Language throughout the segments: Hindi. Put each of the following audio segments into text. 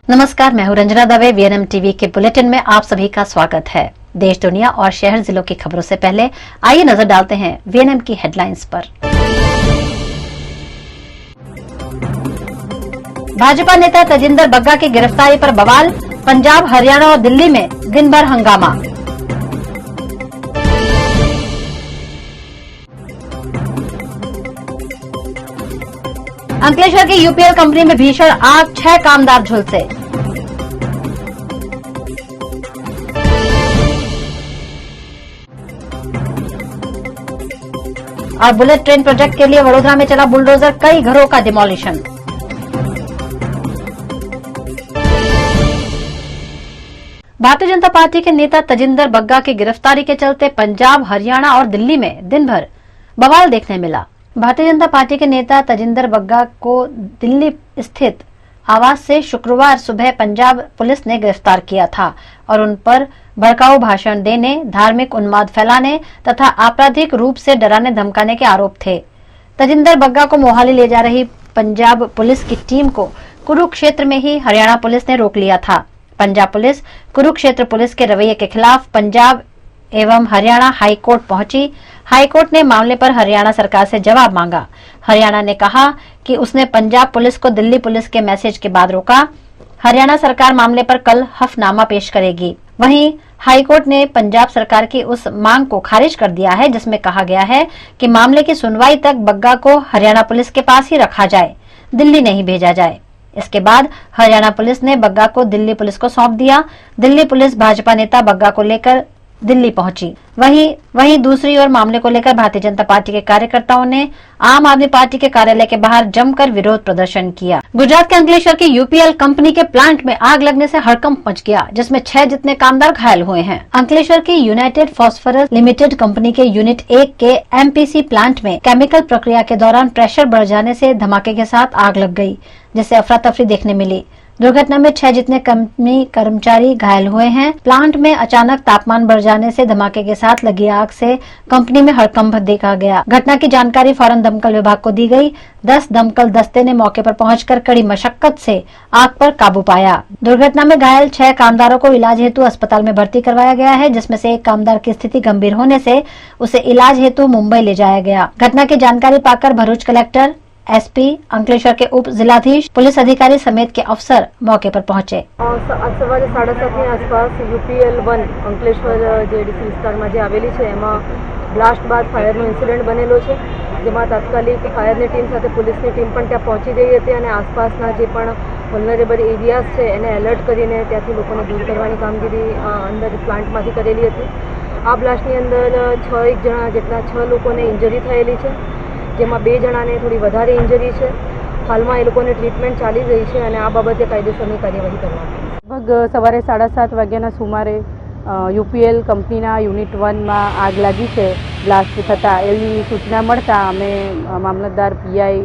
नमस्कार, मैं हूं रंजना दवे। वीएनएम टीवी के बुलेटिन में आप सभी का स्वागत है। देश, दुनिया और शहर जिलों की खबरों से पहले आइए नजर डालते हैं वीएनएम की हेडलाइंस पर। भाजपा नेता तजिंदर बग्गा की गिरफ्तारी पर बवाल, पंजाब, हरियाणा और दिल्ली में दिन भर हंगामा। अंकलेश्वर की यूपीएल कंपनी में भीषण आग, 6 कामदार झुलसे। और बुलेट ट्रेन प्रोजेक्ट के लिए वडोदरा में चला बुलडोजर, कई घरों का डिमोलिशन। भारतीय जनता पार्टी के नेता तजिंदर बग्गा की गिरफ्तारी के चलते पंजाब, हरियाणा और दिल्ली में दिन भर बवाल देखने मिला। भारतीय जनता पार्टी के नेता तजिंदर बग्गा को दिल्ली स्थित आवास से शुक्रवार सुबह पंजाब पुलिस ने गिरफ्तार किया था और उन पर भड़काऊ भाषण देने, धार्मिक उन्माद फैलाने तथा आपराधिक रूप से डराने धमकाने के आरोप थे। तजिंदर बग्गा को मोहाली ले जा रही पंजाब पुलिस की टीम को कुरुक्षेत्र में ही हरियाणा पुलिस ने रोक लिया था। पंजाब पुलिस कुरुक्षेत्र पुलिस के रवैये के खिलाफ पंजाब एवं हरियाणा हाई कोर्ट पहुंची। हाई कोर्ट ने मामले पर हरियाणा सरकार से जवाब मांगा। हरियाणा ने कहा कि उसने पंजाब पुलिस को दिल्ली पुलिस के मैसेज के बाद रोका। हरियाणा सरकार मामले पर कल हलफनामा पेश करेगी। वहीं हाई कोर्ट ने पंजाब सरकार की उस मांग को खारिज कर दिया है जिसमें कहा गया है कि मामले की सुनवाई तक बग्गा को हरियाणा पुलिस के पास ही रखा जाए, दिल्ली नहीं भेजा जाए। इसके बाद हरियाणा पुलिस ने बग्गा को दिल्ली पुलिस को सौंप दिया। दिल्ली पुलिस भाजपा नेता बग्गा को लेकर दिल्ली पहुंची। वहीं दूसरी ओर मामले को लेकर भारतीय जनता पार्टी के कार्यकर्ताओं ने आम आदमी पार्टी के कार्यालय के बाहर जमकर विरोध प्रदर्शन किया। गुजरात के अंकलेश्वर की यूपीएल कंपनी के प्लांट में आग लगने से हड़कंप मच गया, जिसमें 6 जितने कामदार घायल हुए हैं। अंकलेश्वर की यूनाइटेड फास्फोरस लिमिटेड कंपनी के यूनिट 1 के एमपीसी प्लांट में केमिकल प्रक्रिया के दौरान प्रेशर बढ़ जाने से धमाके के साथ आग लग गई, जिससे अफरा तफरी देखने मिली। दुर्घटना में 6 जितने कंपनी कर्मचारी घायल हुए हैं। प्लांट में अचानक तापमान बढ़ जाने से धमाके के साथ लगी आग से कंपनी में हड़कंप देखा गया। घटना की जानकारी फौरन दमकल विभाग को दी गई। 10 दमकल दस्ते ने मौके पर पहुंचकर कड़ी मशक्कत से आग पर काबू पाया। दुर्घटना में घायल 6 कामदारों को इलाज हेतु अस्पताल में भर्ती करवाया गया है, जिसमें से एक कामदार की स्थिति गंभीर होने से उसे इलाज हेतु मुंबई ले जाया गया। घटना की जानकारी पाकर भरूच कलेक्टर, एसपी, अंकलेश्वर के उप जिलाधीश, पुलिस अधिकारी समेत के अफसर मौके पर पहुंचे। आज सवारे 7:30 ની આસપાસ UPL 1 અંકલેશ્વર જે ડીસી વિસ્તારમાં જે આવેલી છે એમાં બ્લાસ્ટ બાદ ફાયરનો ઇન્સિડન્ટ બનેલો છે, જેમાં તાત્કાલિક ફાયરની ટીમ સાથે પુલિસની ટીમ પણ ત્યાં પહોંચી ગઈ હતી અને આસપાસના જે પણ વલ્નરેબલ એરિયાઝ છે એને એલર્ટ કરીને ત્યાંથી લોકોને દૂર કરવાની કામગીરી અંદર પ્લાન્ટમાંથી કરેલી હતી। આ બ્લાસ્ટની અંદર 6 જણા જેટલા 6 લોકોને ઇન્જરી થયેલી છે, જેમાં 2 જણાને થોડી વધારે ઇન્જરી છે। હાલમાં એ લોકોને ટ્રીટમેન્ટ ચાલી રહી છે અને આ બાબતે કાયદેસરની કાર્યવાહી કરવામાં આવી। લગભગ સવારે 7:30 વાગ્યાના સુમારે UPL કંપનીના યુનિટ 1માં આગ લાગી છે બ્લાસ્ટ થતાં એવી સૂચના મળતા અમે મામલતદાર, PI,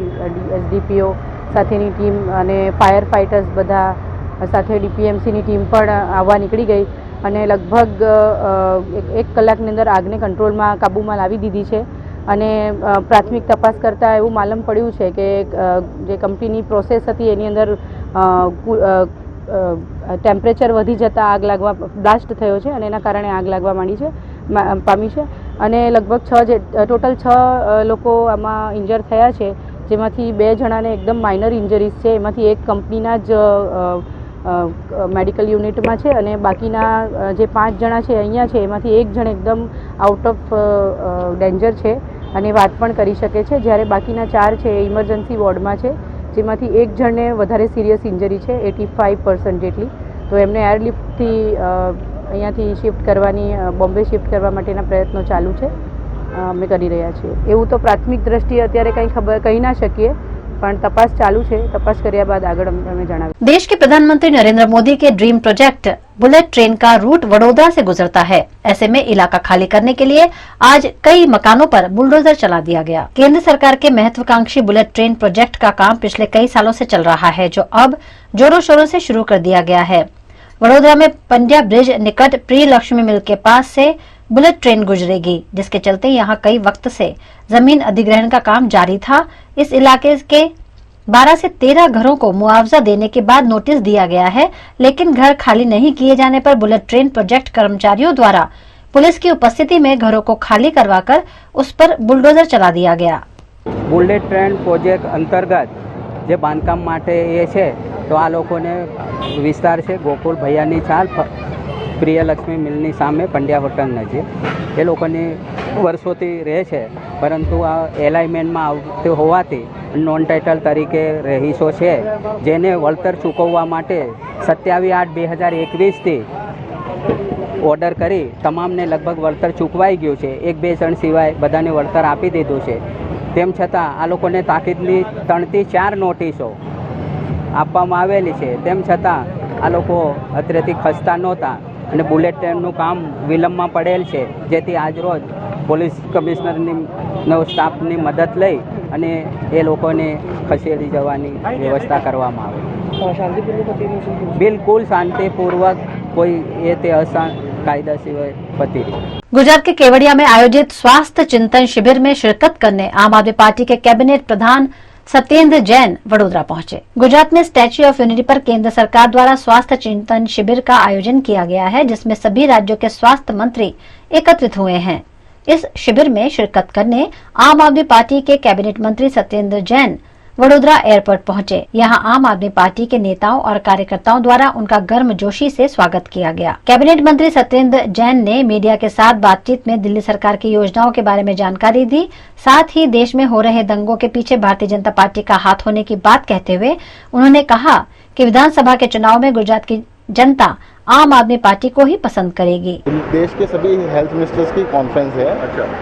SDPO સાથેની ટીમ અને ફાયર ફાઇટર્સ બધા સાથે DPMCની ટીમ પણ આવવા નીકળી ગઈ અને લગભગ 1 કલાકની અંદર આગને કંટ્રોલમાં કાબૂમાં લાવી દીધી છે। અને પ્રાથમિક તપાસ કરતાં એવું માલુમ પડ્યું છે કે જે કંપનીની પ્રોસેસ હતી એની અંદર ટેમ્પરેચર વધી જતાં આગ લાગવા બ્લાસ્ટ થયો છે અને એના કારણે આગ લાગવા પામી છે અને લગભગ ટોટલ 6 લોકો આમાં ઇન્જર થયા છે, જેમાંથી 2 જણાને એકદમ માઇનર ઇન્જરીઝ છે। એમાંથી એક કંપનીના જ મેડિકલ યુનિટમાં છે અને બાકીના જે 5 જણા છે અહીંયા છે એમાંથી 1 જણ એકદમ આઉટ ઓફ ડેન્જર છે અને વાત પણ કરી શકે છે, જ્યારે બાકીના 4 છે એ ઇમરજન્સી વોર્ડમાં છે, જેમાંથી 1 જણને વધારે સિરિયસ ઇન્જરી છે, 85% જેટલી। તો એમને એરલિફ્ટથી અહીંયાથી શિફ્ટ કરવાની, બોમ્બે શિફ્ટ કરવા માટેના પ્રયત્નો ચાલુ છે, અમે કરી રહ્યા છીએ। એવું તો પ્રાથમિક દ્રષ્ટિએ અત્યારે કંઈ કહી ના શકીએ, પણ तपास चालू है। तपास કર્યા બાદ આગળ અમે જણાવીએ। देश के प्रधानमंत्री नरेंद्र मोदी के ड्रीम प्रोजेक्ट बुलेट ट्रेन का रूट वडोदरा से गुजरता है। ऐसे में इलाका खाली करने के लिए आज कई मकानों पर बुलडोजर चला दिया गया। केंद्र सरकार के महत्वाकांक्षी बुलेट ट्रेन प्रोजेक्ट का काम पिछले कई सालों से चल रहा है, जो अब जोरों शोरों से शुरू कर दिया गया है। वडोदरा में पंड्या ब्रिज निकट प्री लक्ष्मी मिल के पास से बुलेट ट्रेन गुजरेगी, जिसके चलते यहाँ कई वक्त से जमीन अधिग्रहण का काम जारी था। इस इलाके के 12 से 13 घरों को मुआवजा देने के बाद नोटिस दिया गया है, लेकिन घर खाली नहीं किए जाने पर बुलेट ट्रेन प्रोजेक्ट कर्मचारियों द्वारा पुलिस की उपस्थिति में घरों को खाली करवाकर उस पर बुलडोजर चला दिया गया। बुलेट ट्रेन प्रोजेक्ट अंतर्गत જે બાંધકામ માટે એ છે તો આ લોકોને વિસ્તાર છે ગોકુળ ભૈયાની ચાલ પ્રિયલક્ષ્મી મિલની સામે પંડ્યા હોટલ નજીક એ લોકોની વર્ષોથી રહે છે, પરંતુ આ એલાઇનમેન્ટમાં આવતું હોવાથી નોન ટાઇટલ તરીકે રહીશો છે જેને વળતર ચૂકવવા માટે 27/8/2021થી ઓર્ડર કરી તમામને લગભગ વળતર ચૂકવાઈ ગયું છે। 1-2 જણ સિવાય બધાને વળતર આપી દીધું છે। તેમ છતાં આ લોકોને તાકીદની 3 થી 4 નોટિસો આપવામાં આવેલી છે, તેમ છતાં આ લોકો અત્રેથી ખસતા નહોતા અને બુલેટ ટ્રેનનું કામ વિલંબમાં પડેલ છે, જેથી આજરોજ પોલીસ કમિશનરની સ્ટાફની મદદ લઈ અને એ લોકોને ખસેડી જવાની વ્યવસ્થા કરવામાં આવી। બિલકુલ શાંતિપૂર્વક કોઈ એ તે કાયદા સિવાય પતી રહી। गुजरात के केवड़िया में आयोजित स्वास्थ्य चिंतन शिविर में शिरकत करने आम आदमी पार्टी के कैबिनेट प्रधान सत्येंद्र जैन वडोदरा पहुंचे। गुजरात में स्टैच्यू ऑफ यूनिटी पर केंद्र सरकार द्वारा स्वास्थ्य चिंतन शिविर का आयोजन किया गया है, जिसमें सभी राज्यों के स्वास्थ्य मंत्री एकत्रित हुए हैं। इस शिविर में शिरकत करने आम आदमी पार्टी के कैबिनेट मंत्री सत्येंद्र जैन वडोदरा एयरपोर्ट पहुंचे। यहां आम आदमी पार्टी के नेताओं और कार्यकर्ताओं द्वारा उनका गर्मजोशी से स्वागत किया गया। कैबिनेट मंत्री सत्येंद्र जैन ने मीडिया के साथ बातचीत में दिल्ली सरकार की योजनाओं के बारे में जानकारी दी। साथ ही देश में हो रहे दंगों के पीछे भारतीय जनता पार्टी का हाथ होने की बात कहते हुए उन्होंने कहा कि विधानसभा के चुनाव में गुजरात की जनता आम आदमी पार्टी को ही पसंद करेगी। देश के सभी हेल्थ मिनिस्टर्स की कॉन्फ्रेंस है,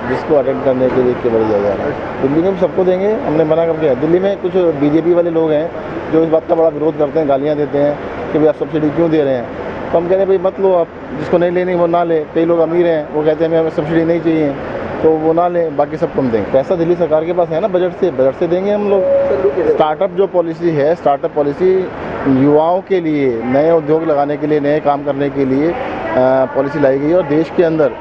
जिसको अटेंड करने के लिए केवड़िया जा रहा है। दिल्ली में भी सबको देंगे, हमने मना कर दिया। दिल्ली में कुछ बीजेपी वाले लोग हैं जो इस बात का बड़ा विरोध करते हैं, गालियां देते हैं कि भाई आप सब्सिडी क्यों दे रहे हैं। तो हम कह रहे हैं भाई मत लो, आप जिसको नहीं लेनी वो ना ले। कई लोग अमीर हैं, वो कहते हैं हमें सब्सिडी नहीं चाहिए, तो वो ना ले, बाकी सब कम देंगे। पैसा दिल्ली सरकार के पास है ना, बजट से देंगे हम लोग। स्टार्टअप जो पॉलिसी है, स्टार्टअप पॉलिसी युवाओं के लिए, नए उद्योग लगाने के लिए, नए काम करने के लिए पॉलिसी लाई गई है। और देश के अंदर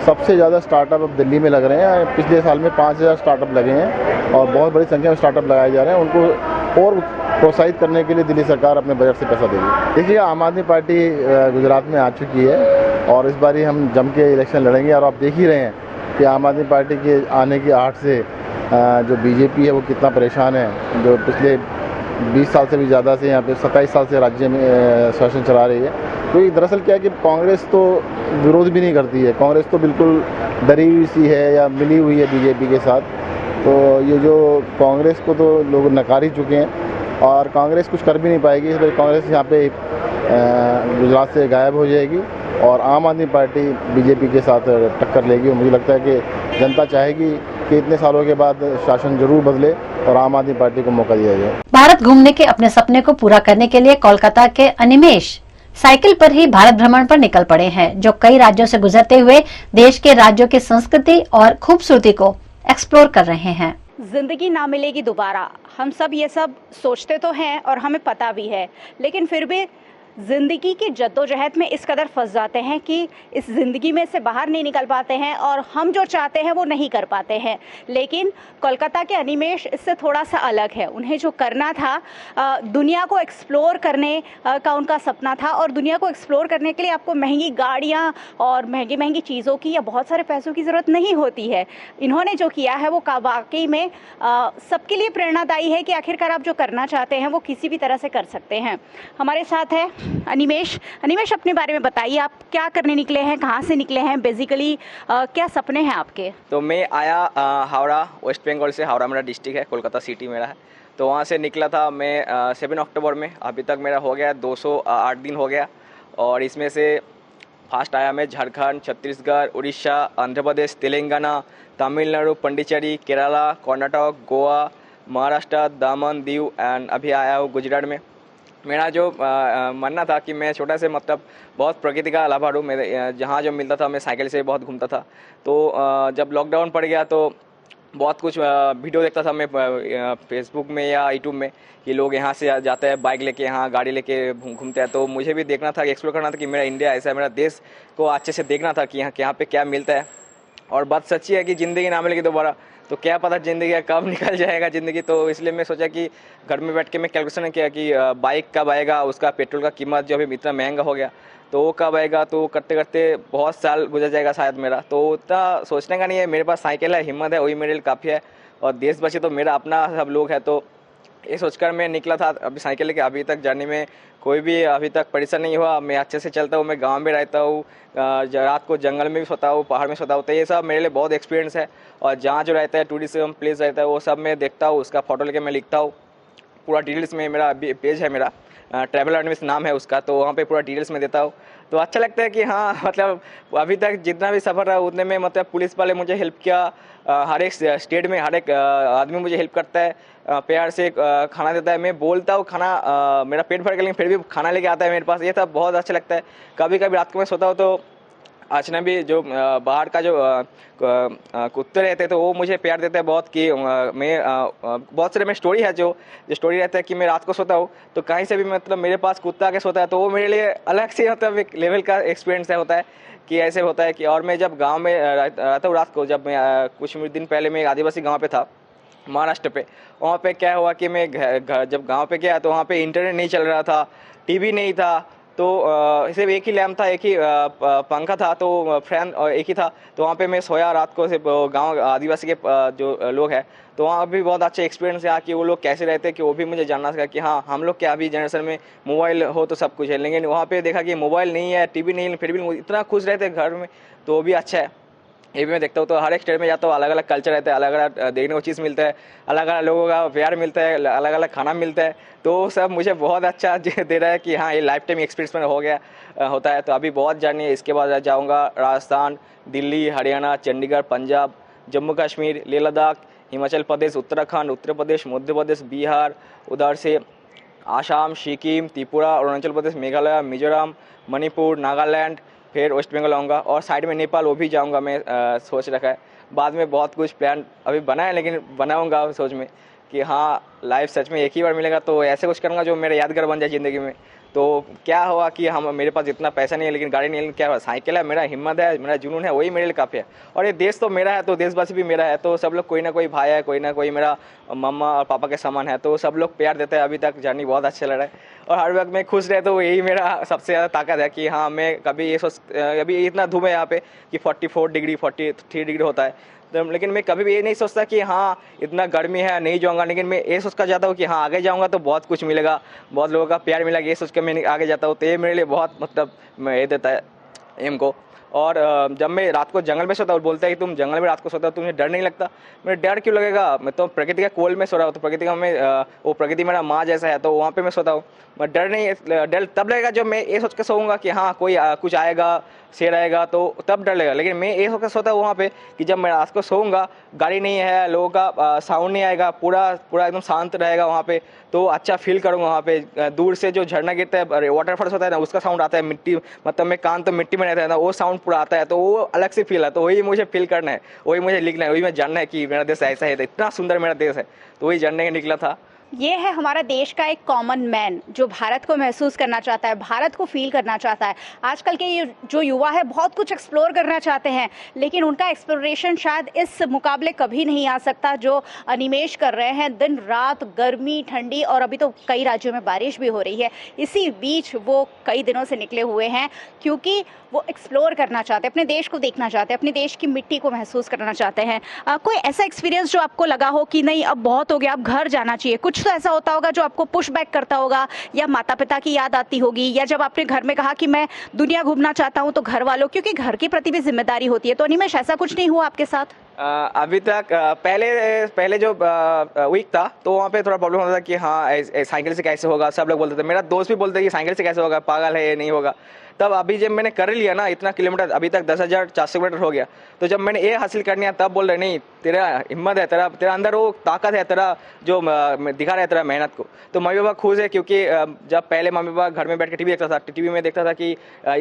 सबसे ज़्यादा स्टार्टअप अब दिल्ली में लग रहे हैं। पिछले साल में 5000 स्टार्टअप लगे हैं और बहुत बड़ी संख्या में स्टार्टअप लगाए जा रहे हैं। उनको और प्रोत्साहित करने के लिए दिल्ली सरकार अपने बजट से पैसा देगी। देखिए, आम आदमी पार्टी गुजरात में आ चुकी है और इस बार हम जम के इलेक्शन लड़ेंगे। और आप देख ही रहे हैं कि आम आदमी पार्टी के आने की आहट से जो बीजेपी है वो कितना परेशान है, जो पिछले 20 साल से भी ज़्यादा से यहाँ पे 27 साल से राज्य में शासन चला रही है। तो ये दरअसल क्या है कि कांग्रेस तो विरोध भी नहीं करती है, कांग्रेस तो बिल्कुल डरी हुई सी है या मिली हुई है बीजेपी के साथ। तो ये जो कांग्रेस को तो लोग नकार ही चुके हैं और कांग्रेस कुछ कर भी नहीं पाएगी। इस बार कांग्रेस यहाँ पे गुजरात से गायब हो जाएगी और आम आदमी पार्टी बीजेपी के साथ टक्कर लेगी। और मुझे लगता है कि जनता चाहेगी कि इतने सालों के बाद शासन जरूर बदले और आम आदमी पार्टी को मौका दिया जाए। भारत घूमने के अपने सपने को पूरा करने के लिए कोलकाता के अनिमेश साइकिल पर ही भारत भ्रमण पर निकल पड़े हैं, जो कई राज्यों से गुजरते हुए देश के राज्यों की संस्कृति और खूबसूरती को एक्सप्लोर कर रहे हैं। जिंदगी ना मिलेगी दोबारा, हम सब ये सब सोचते तो हैं और हमें पता भी है, लेकिन फिर भी ज़िंदगी की जद्दोजहद में इस कदर फंस जाते हैं कि इस ज़िंदगी में से बाहर नहीं निकल पाते हैं और हम जो चाहते हैं वो नहीं कर पाते हैं। लेकिन कोलकाता के अनिमेश इससे थोड़ा सा अलग है। उन्हें जो करना था, दुनिया को एक्सप्लोर करने का उनका सपना था और दुनिया को एक्सप्लोर करने के लिए आपको महंगी गाड़ियाँ और महंगी महंगी चीज़ों की या बहुत सारे पैसों की ज़रूरत नहीं होती है। इन्होंने जो किया है वो वाकई में सबके लिए प्रेरणादायी है कि आखिरकार आप जो करना चाहते हैं वो किसी भी तरह से कर सकते हैं। हमारे साथ है अनिमेश। अपने बारे में बताइए, आप क्या करने निकले हैं, कहाँ से निकले हैं, बेसिकली क्या सपने हैं आपके? तो मैं आया हावड़ा, वेस्ट बंगाल से। हावड़ा मेरा डिस्ट्रिक्ट है, कोलकाता सिटी मेरा है। तो वहाँ से निकला था मैं 7 अक्टूबर में। अभी तक मेरा हो गया 208 दिन हो गया और इसमें से फास्ट आया मैं झारखंड, छत्तीसगढ़, उड़ीसा, आंध्र प्रदेश, तेलंगाना, तमिलनाडु, पुडुचेरी, केरला, कर्नाटक, गोवा, महाराष्ट्र, दामन, दीव एंड अभी आया हूँ गुजरात में। मेरा जो मानना था कि मैं छोटा से मतलब बहुत प्रकृति का लाभार हूँ। मेरे जहाँ जो मिलता था मैं साइकिल से बहुत घूमता था। तो जब लॉकडाउन पड़ गया तो बहुत कुछ वीडियो देखता था मैं फेसबुक में या यूट्यूब में कि लोग यहाँ से जाते हैं बाइक लेके, यहाँ गाड़ी लेके घूमते हैं। तो मुझे भी देखना था, एक्सप्लोर करना था कि मेरा इंडिया ऐसा है, मेरा देश को अच्छे से देखना था कि यहाँ पे क्या मिलता है। और बात सच्ची है कि ज़िंदगी ना मिलेगी दोबारा, तो क्या पता ज़िंदगी का कब निकल जाएगा ज़िंदगी। तो इसलिए मैं सोचा कि घर में बैठ के मैं कैलकुलेशन किया कि बाइक कब आएगा, उसका पेट्रोल का कीमत जो अभी इतना महंगा हो गया तो वो कब आएगा। तो करते करते बहुत साल गुजर जाएगा शायद मेरा, तो उतना सोचने का नहीं है। मेरे पास साइकिल है, हिम्मत है, वही मेरे लिए काफ़ी है। और देश बचे तो मेरा अपना सब लोग है, तो ये सोचकर मैं निकला था अभी साइकिल लेके। अभी तक जर्नी में कोई भी अभी तक परेशान नहीं हुआ। मैं अच्छे से चलता हूँ, मैं गांव में रहता हूँ, रात को जंगल में भी सोता हूँ, पहाड़ में सोता हूँ। तो ये सब मेरे लिए बहुत एक्सपीरियंस है। और जहाँ जो रहता है टूरिज्म प्लेस रहता है वो सब मैं देखता हूँ, उसका फ़ोटो लेके मैं लिखता हूँ। पूरा डिटेल्स में मेरा पेज है, मेरा ट्रैवल एडमिस नाम है उसका, तो वहाँ पे पूरा डिटेल्स में देता हूँ। तो अच्छा लगता है कि हाँ, मतलब अभी तक जितना भी सफ़र रहा उतने में मतलब पुलिस वाले मुझे हेल्प किया। हर एक स्टेट में हर एक आदमी मुझे हेल्प करता है, प्यार से खाना देता है। मैं बोलता हूँ खाना मेरा पेट भर के, लेकिन फिर भी खाना लेके आता है मेरे पास। ये सब बहुत अच्छा लगता है। कभी कभी रात को मैं सोता हूँ तो अजनबी जो बाहर का जो कुत्ते रहते हैं तो वो मुझे प्यार देते हैं बहुत कि मैं बहुत सारे में स्टोरी है जो स्टोरी रहता है कि मैं रात को सोता हूँ तो कहीं से भी मतलब मेरे पास कुत्ता आके सोता है, तो वो मेरे लिए अलग से मतलब एक लेवल का एक्सपीरियंस है होता है कि ऐसे होता है कि। और मैं जब गांव में रहता हूँ रात को, जब मैं कुछ दिन पहले मैं आदिवासी गाँव पे था महाराष्ट्र पे, वहाँ पे क्या हुआ कि मैं जब गांव पे गया तो वहाँ पे इंटरनेट नहीं चल रहा था, टीवी नहीं था, तो सिर्फ एक ही लैम्प था, एक ही पंखा था, तो फैन एक ही था। तो वहाँ पे मैं सोया रात को। सिर्फ गांव आदिवासी के जो लोग हैं तो वहाँ भी बहुत अच्छा एक्सपीरियंस है कि वो लोग कैसे रहते हैं, कि वो भी मुझे जानना सका कि हाँ हम लोग क्या अभी जनरेशन में मोबाइल हो तो सब कुछ है, लेकिन वहाँ पे देखा कि मोबाइल नहीं है, टीवी नहीं है, फिर भी इतना खुश रहते हैं घर में, तो वो भी अच्छा है। ये भी मैं देखता हूँ। तो हर एक स्टेट में जाता हूँ, अलग अलग कल्चर रहता है, अलग अलग देखने को चीज़ मिलता है, अलग अलग लोगों का प्यार मिलता है, अलग अलग खाना मिलता है। तो सब मुझे बहुत अच्छा दे रहा है कि हाँ ये लाइफ टाइम एक्सपीरियंस में हो गया होता है। तो अभी बहुत जर्नी है, इसके बाद जाऊँगा राजस्थान, दिल्ली, हरियाणा, चंडीगढ़, पंजाब, जम्मू कश्मीर, लेह लद्दाख, हिमाचल प्रदेश, उत्तराखंड, उत्तर प्रदेश, मध्य प्रदेश, बिहार, उधर से आसाम, सिक्किम, त्रिपुरा, अरुणाचल प्रदेश, मेघालय, मिजोरम, मणिपुर, नागालैंड, फिर वेस्ट बंगाल आऊँगा और साइड में नेपाल, वो भी जाऊँगा मैं सोच रखा है। बाद में बहुत कुछ प्लान अभी बना है, लेकिन बनाऊँगा सोच में कि हाँ लाइफ सच में एक ही बार मिलेगा, तो ऐसे कुछ करूँगा जो मेरा यादगार बन जाए ज़िंदगी में। तो क्या हुआ कि हम मेरे पास इतना पैसा नहीं है, लेकिन गाड़ी नहीं है, लेकिन क्या हुआ साइकिल है, मेरा हिम्मत है, मेरा जुनून है, वही मेरे लिए काफ़ी है। और ये देश तो मेरा है, तो देशवासी भी मेरा है, तो सब लोग कोई ना कोई भाई है, कोई ना कोई मेरा मम्मा और पापा के समान है, तो सब लोग प्यार देते हैं। अभी तक जर्नी बहुत अच्छा लग रहा है और हर वक्त मैं खुश रहता हूँ, यही मेरा सबसे ज़्यादा ताकत है कि हाँ मैं कभी ये सोच, अभी इतना धूप है यहाँ पे कि 44 डिग्री 43 डिग्री होता है, तो लेकिन मैं कभी भी ये नहीं सोचता कि हाँ इतना गर्मी है नहीं जाऊँगा, लेकिन मैं ये सोच कर जाता हूँ कि हाँ आगे जाऊँगा तो बहुत कुछ मिलेगा, बहुत लोगों का प्यार मिलेगा, ये सोच कर मैं आगे जाता हूँ। तो ये मेरे लिए बहुत मतलब मैं ये देता है एम को। और जब मैं रात को जंगल में सोता हूँ, बोलता है कि तुम जंगल में रात को सोता हो, तुम्हें डर नहीं लगता? मेरे डर क्यों लगेगा, मैं तो प्रकृति के कोल में सो रहा हूँ, तो प्रकृति का मैं वो प्रकृति मेरा माँ जैसा है, तो वहाँ पे मैं सोता हूँ। मैं डर नहीं, डर तब लगेगा जब मैं ये सोच कर सोऊंगा कि हाँ कोई कुछ आएगा, शेर आएगा, तो तब डर लगेगा। लेकिन मैं ये सोच कर सोता हूँ वहाँ पे कि जब मैं रात को सोऊंगा, गाड़ी नहीं है, लोगों का साउंड नहीं आएगा, पूरा पूरा एकदम शांत रहेगा वहाँ पे, तो अच्छा फील करूँगा। वहाँ पे दूर से जो झरना गिरता है, वाटरफॉल्स होता है ना, उसका साउंड आता है, मिट्टी मतलब मैं कान तो मिट्टी में रहता है ना, वो साउंड पूरा आता है, तो वो अलग से फील है। तो वही मुझे फील करना है, वही मुझे लिखना है, वही मैं जानना है कि मेरा देश ऐसा है, इतना सुंदर मेरा देश है, तो वही जानने के निकला था। ये है हमारा देश का एक कॉमन मैन जो भारत को महसूस करना चाहता है, भारत को फील करना चाहता है। आजकल के ये जो युवा है बहुत कुछ एक्सप्लोर करना चाहते हैं, लेकिन उनका एक्सप्लोरेशन शायद इस मुकाबले कभी नहीं आ सकता जो अनिमेश कर रहे हैं। दिन रात गर्मी ठंडी और अभी तो कई राज्यों में बारिश भी हो रही है, इसी बीच वो कई दिनों से निकले हुए हैं क्योंकि वो एक्सप्लोर करना चाहते हैं, अपने देश को देखना चाहते हैं, अपने देश की मिट्टी को महसूस करना चाहते हैं। कोई ऐसा एक्सपीरियंस जो आपको लगा हो कि नहीं अब बहुत हो गया, अब घर जाना चाहिए, कुछ तो ऐसा होता होगा जो आपको पुश बैक करता होगा, या माता पिता की याद आती होगी, या जब आपने घर में कहा कि मैं दुनिया घूमना चाहता हूँ तो घर वालों, क्योंकि घर के प्रति भी जिम्मेदारी होती है। तो अनिमेश ऐसा कुछ नहीं हुआ आपके साथ? अभी तक पहले जो वीक था तो वहाँ पे थोड़ा प्रॉब्लम होता था कि हाँ साइकिल से कैसे होगा, सब लोग बोलते थे, मेरा दोस्त भी बोलते कि साइकिल से कैसे होगा, पागल है ये नहीं होगा। तब अभी जब मैंने कर लिया ना इतना किलोमीटर, अभी तक 10,400 किलोमीटर हो गया, तो जब मैंने ये हासिल कर लिया तब बोल रहे नहीं तेरा हिम्मत है, तेरा अंदर वो ताकत है, तेरा जो दिखा रहा है तेरा मेहनत को। तो मम्मी पापा खुश है क्योंकि जब पहले मम्मी पापा घर में बैठ के टीवी देखता था, टीवी में देखता था कि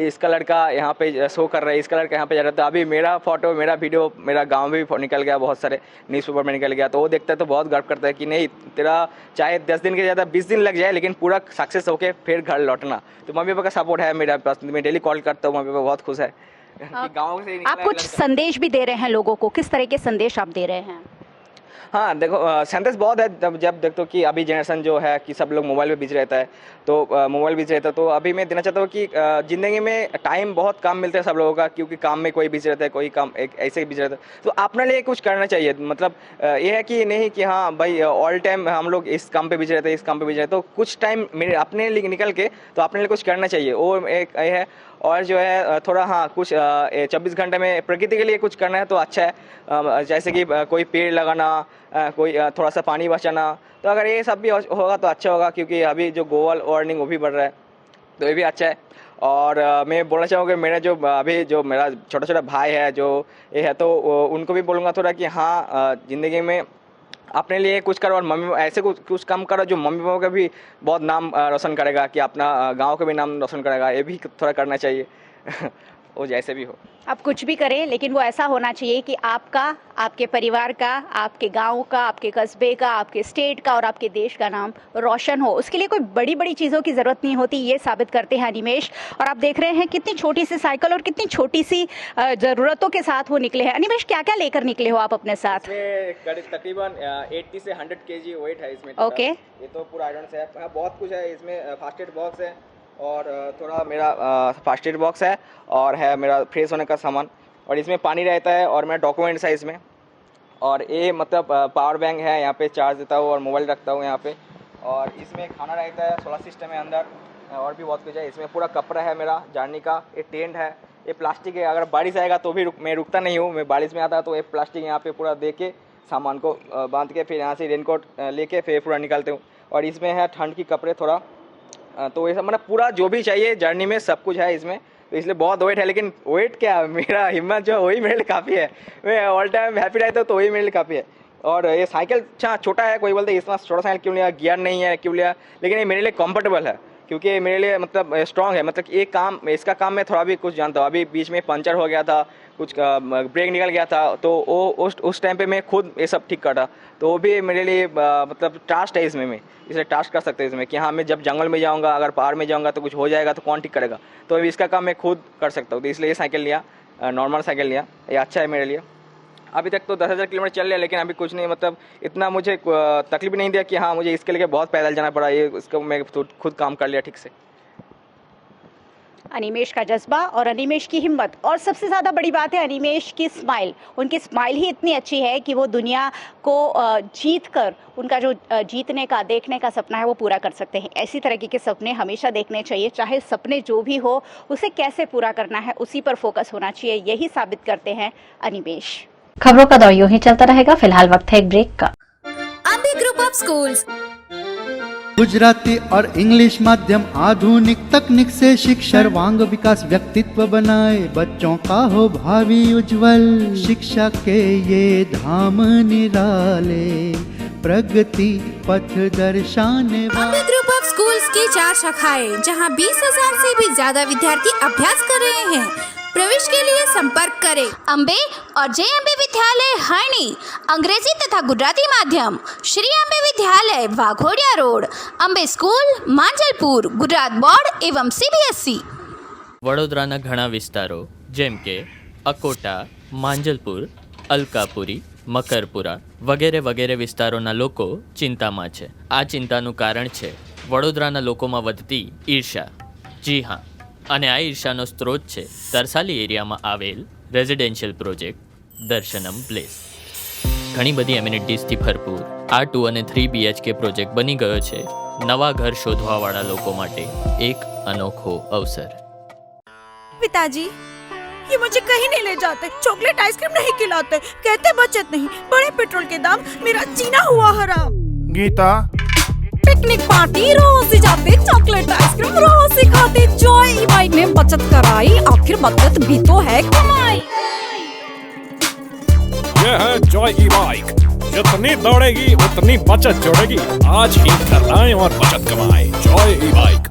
इसका लड़का यहाँ पे शो कर रहा है, इसका लड़का यहाँ पे जा रहा था। अभी मेरा फोटो, मेरा वीडियो मेरा गाँव में भी निकल गया, बहुत सारे न्यूज़पेपर में निकल गया, तो वो देखता है तो बहुत गर्व करता है कि नहीं तेरा चाहे 10 दिन के ज़्यादा 20 दिन लग जाए, लेकिन पूरा सक्सेस होके फिर घर लौटना। तो मम्मी पापा का सपोर्ट है मेरे पास, मैं डेली कॉल करता हूँ, मम्मी पापा बहुत खुश है कि गाँव से आप कुछ संदेश भी दे रहे हैं लोगों को, किस तरह के संदेश आप दे रहे हैं? हाँ देखो सेंसेस बहुत है। जब देखते हो कि अभी जनरेशन जो है कि सब लोग मोबाइल पे बिजी रहता है, तो मोबाइल बिजी रहता है, तो अभी मैं देना चाहता हूँ कि ज़िंदगी में टाइम बहुत कम मिलता है सब लोगों का, क्योंकि काम में कोई बिजी रहता है, कोई काम एक ऐसे बिजी रहता है। तो अपने लिए कुछ करना चाहिए। मतलब ये है कि नहीं कि हाँ भाई ऑल टाइम हम लोग इस काम पे बिजी रहते हैं, इस काम पे बिजी रहते हैं, तो कुछ टाइम अपने लिए निकल के तो अपने लिए कुछ करना चाहिए, वो एक ये है। और जो है थोड़ा हाँ कुछ 24 घंटे में प्रकृति के लिए कुछ करना है तो अच्छा है। जैसे कि कोई पेड़ लगाना, कोई थोड़ा सा पानी बचाना, तो अगर ये सब भी होगा तो अच्छा होगा, क्योंकि अभी जो ग्लोबल वार्मिंग वो भी बढ़ रहा है, तो ये भी अच्छा है। और मैं बोलना चाहूँगा मेरा जो अभी जो मेरा छोटा छोटा भाई है जो ये है, तो उनको भी बोलूँगा थोड़ा कि हाँ ज़िंदगी में अपने लिए कुछ करो, और मम्मी ऐसे कुछ काम करो जो मम्मी पापा का भी बहुत नाम रोशन करेगा, कि अपना गांव का भी नाम रोशन करेगा। ये भी थोड़ा करना चाहिए वो जैसे भी हो। आप कुछ भी करें, लेकिन वो ऐसा होना चाहिए कि आपका, आपके परिवार का, आपके गांव का, आपके कस्बे का, आपके स्टेट का और आपके देश का नाम रोशन हो। उसके लिए कोई बड़ी बड़ी चीज़ों की ज़रूरत नहीं होती, ये साबित करते हैं अनिमेश। और आप देख रहे हैं कितनी छोटी सी साइकिल और कितनी छोटी सी ज़रूरतों के साथ वो निकले हैं। अनिमेश, क्या क्या लेकर निकले हो आप अपने साथ? तकरीबन 80 से 100 kg वेट है इसमें। ओके। ये तो पूरा आयरन है, बहुत कुछ है इसमें। फास्ट एड बॉक्स है, और थोड़ा मेरा फास्ट एड बॉक्स है, और है मेरा फ्रेश होने का सामान, और इसमें पानी रहता है, और मेरा डॉक्यूमेंट्स है इसमें। और ये मतलब पावर बैंक है, यहाँ पे चार्ज देता हूँ और मोबाइल रखता हूँ यहाँ पे। और इसमें खाना रहता है, सोलर सिस्टम है अंदर, और भी बहुत कुछ है इसमें। पूरा कपड़ा है मेरा जर्नी का। ये टेंट है, ये प्लास्टिक है, अगर बारिश आएगा तो भी मैं रुकता नहीं हूँ। मैं बारिश में आता तो ये प्लास्टिक यहाँ पे पूरा दे के सामान को बांध के फिर यहाँ से रेनकोट लेके फिर पूरा निकालते हूँ। और इसमें है ठंड की कपड़े थोड़ा, तो ये सब मतलब पूरा जो भी चाहिए जर्नी में सब कुछ है इसमें। तो इसलिए बहुत वेट है, लेकिन वेट क्या, मेरा हिम्मत जो है वही मेरे लिए काफ़ी है। मैं ऑल टाइम हैप्पी रहता हूँ, तो वही मेरे लिए काफ़ी है। और ये साइकिल छोटा है, कोई बोलते इतना छोटा साइकिल क्यों लिया, गियर नहीं है क्यों लिया, लेकिन ये मेरे लिए कंफर्टेबल है, क्योंकि ये मेरे लिए मतलब स्ट्रॉन्ग है। मतलब ये काम, इसका काम मैं थोड़ा भी कुछ जानता हूँ। अभी बीच में पंचर हो गया था, कुछ ब्रेक निकल गया था, तो वो उस टाइम पे मैं खुद ये सब ठीक करता, तो वो भी मेरे लिए मतलब टास्क है इसमें। मैं इसे टास्क कर सकते हैं इसमें कि हाँ मैं जब जंगल में जाऊँगा, अगर पहाड़ में जाऊँगा तो कुछ हो जाएगा तो कौन ठीक करेगा, तो इसका काम मैं खुद कर सकता हूँ। तो इसलिए ये साइकिल लिया, नॉर्मल साइकिल लिया, ये अच्छा है मेरे लिए। अभी तक तो 10,000 किलोमीटर चल लिया, लेकिन अभी कुछ नहीं, मतलब इतना मुझे तकलीफ नहीं दिया कि हाँ मुझे इसके लिए बहुत पैदल जाना पड़ा। ये इसको मैं खुद काम कर लिया ठीक से। अनिमेश का जज्बा और अनिमेश की हिम्मत, और सबसे ज़्यादा बड़ी बात है अनिमेश की स्माइल। उनकी स्माइल ही इतनी अच्छी है कि वो दुनिया को जीत कर उनका जो जीतने का, देखने का सपना है वो पूरा कर सकते हैं। ऐसी तरीके के सपने हमेशा देखने चाहिए, चाहे सपने जो भी हो उसे कैसे पूरा करना है उसी पर फोकस होना चाहिए। यही साबित करते हैं अनिमेश। खबरों का दौर यूं ही चलता रहेगा। फिलहाल वक्त है एक ब्रेक का। Ambe group of schools Gujarati और इंग्लिश माध्यम आधुनिक तकनीक से शिक्षा सर्वांग विकास व्यक्तित्व बनाए, बच्चों का हो भावी उज्जवल। शिक्षा के ये धाम निराले, प्रगति पथ दर्शाने वाले। अम्बे ग्रुप ऑफ स्कूल्स की 4 शाखाएं, जहां 20,000 से भी ज्यादा विद्यार्थी अभ्यास कर रहे हैं। प्रवेश के लिए संपर्क करें अम्बे और जे अम्बे विद्यालय हरणी, अंग्रेजी तथा गुजराती माध्यम, श्री अम्बे विद्यालय Waghodia road, Ambe school Manjalpur, Gujarat board एवं CBSE। વડોદરાના ઘણા વિસ્તારો જેમ કે અકોટા, માંજલપુર, અલકાપુરી, મકરપુરા વગેરે વગેરે વિસ્તારોના લોકો ચિંતામાં છે। આ ચિંતાનું કારણ છે વડોદરાના લોકોમાં વધતી ઈર્ષા। જી હા, અને આ ઈર્ષાનો સ્ત્રોત છે તરસાલી એરિયામાં આવેલ રેઝિડેન્શિયલ પ્રોજેક્ટ દર્શનમ પ્લેસ। ઘણી બધી એમિનિટીઝથી ભરપૂર આ 2 અને 3 BHK પ્રોજેક્ટ બની ગયો છે નવા ઘર શોધવાવાળા લોકો માટે એક અનોખો અવસર। पिताजी, ये मुझे कहीं नहीं ले जाते, चॉकलेट आइसक्रीम नहीं खिलाते, कहते बचत नहीं, बढ़े पेट्रोल के दाम, मेरा जीना हुआ हराम। गीता, पिकनिक पार्टी रोज ही जाते, चॉकलेट आइसक्रीम रोज ही खाते, जॉय ई बाइक ने बचत कराई, आखिर बचत भी तो है कमाई। यह है जॉय ई बाइक, जितनी दौड़ेगी उतनी बचत जोड़ेगी। आज ही घर आए और बचत कमाए। Joy E bike.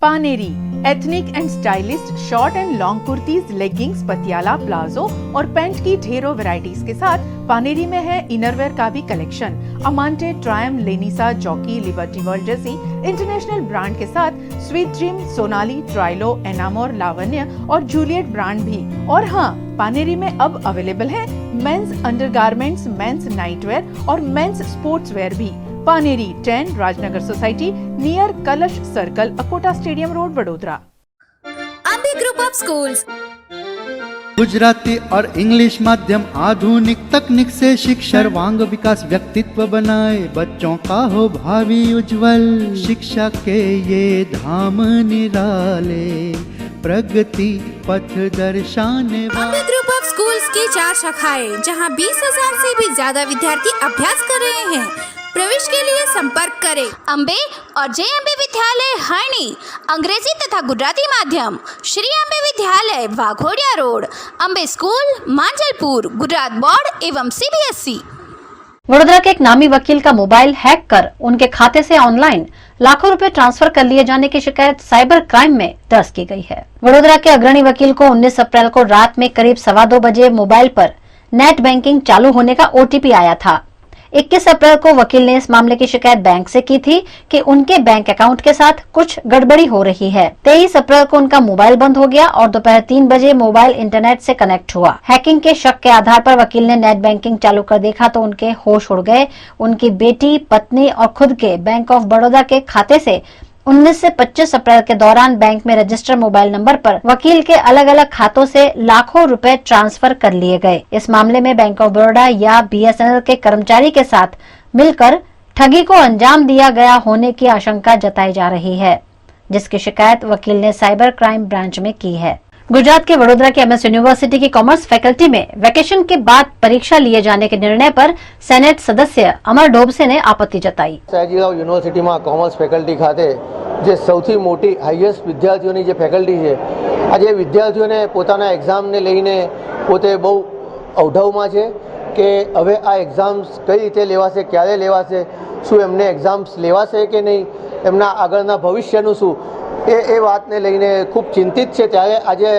Paneri ethnic and stylist short and long kurtis, leggings, Patiala, palazzo और पैंट की ढेरों वैरायटीज के साथ पानेरी में है इनरवेयर का भी कलेक्शन। अमांटे, ट्रायम, लेनिसा, जॉकी, लिबर्टी वर्ल्ड जैसी इंटरनेशनल ब्रांड के साथ स्वीट ड्रीम, सोनाली, ट्राइलो, एनामोर, लावण्य और जूलियट ब्रांड भी। और हाँ, पानेरी में अब अवेलेबल है मेंस अंडरगारमेंट्स, मेंस नाइटवेयर और मेंस स्पोर्ट्सवेयर भी। पानेरी 10 राजनगर सोसाइटी नियर कलश circle, Akota stadium road, Vadodara. Ambe group of schools Gujarati और इंग्लिश माध्यम आधुनिक तकनीक से शिक्षा सर्वांग विकास व्यक्तित्व बनाए, बच्चों का हो भावी उज्जवल। शिक्षा के ये धाम निराले, प्रगति पथ दर्शाने अम्बे ग्रुप ऑफ स्कूल्स की 4 शाखाएं, जहां 20,000 से भी ज्यादा विद्यार्थी अभ्यास कर रहे हैं। प्रवेश के लिए संपर्क करें अम्बे और JMB विद्यालय हरणी, अंग्रेजी तथा गुजराती माध्यम, श्री अम्बे विद्यालय Waghodia road, Ambe school Manjalpur, Gujarat board एवं CBSE। वडोदरा के एक नामी वकील का मोबाइल हैक कर उनके खाते से ऑनलाइन लाखों रुपए ट्रांसफर कर लिए जाने की शिकायत साइबर क्राइम में दर्ज की गई है। वडोदरा के अग्रणी वकील को 19 अप्रैल को रात में करीब 2:15 बजे मोबाइल पर नेट बैंकिंग चालू होने का OTP आया था। 21 अप्रैल को वकील ने इस मामले की शिकायत बैंक से की थी कि उनके बैंक अकाउंट के साथ कुछ गड़बड़ी हो रही है। 23 अप्रैल को उनका मोबाइल बंद हो गया और दोपहर 3 बजे मोबाइल इंटरनेट से कनेक्ट हुआ। हैकिंग के शक के आधार पर वकील ने नेट बैंकिंग चालू कर देखा तो उनके होश उड़ गए। उनकी बेटी, पत्नी और खुद के बैंक ऑफ बड़ौदा के खाते से 19 से 25 अप्रैल के दौरान बैंक में रजिस्टर्ड मोबाइल नंबर पर वकील के अलग अलग खातों से लाखों रुपए ट्रांसफर कर लिए गए। इस मामले में बैंक ऑफ बड़ौदा या BSNL के कर्मचारी के साथ मिलकर ठगी को अंजाम दिया गया होने की आशंका जताई जा रही है, जिसकी शिकायत वकील ने साइबर क्राइम ब्रांच में की है। गुजरात के वडोदरा की MS यूनिवर्सिटी की कॉमर्स फैकल्टी में वेकेशन के बाद परीक्षा लिए जाने के निर्णय पर सेनेट सदस्य अमर डोबसे ने आपत्ति जताई। સયાજીરાવ યુનિવર્સિટીમાં કોમર્સ ફેકલ્ટી ખાતે જે સૌથી મોટી હાઈએસ્ટ વિદ્યાર્થીઓની જે ફેકલ્ટી છે, આજે વિદ્યાર્થીઓને પોતાના એક્ઝામને લઈને પોતે બહુ અવઢવમાં છે કે હવે આ એક્ઝામ્સ કઈ રીતે લેવાશે, ક્યારે લેવાશે, શું એમને એક્ઝામ્સ લેવાશે કે નહીં, એમના આગળના ભવિષ્યનું શું, એ વાતને લઈને ખૂબ ચિંતિત છે। ત્યારે આજે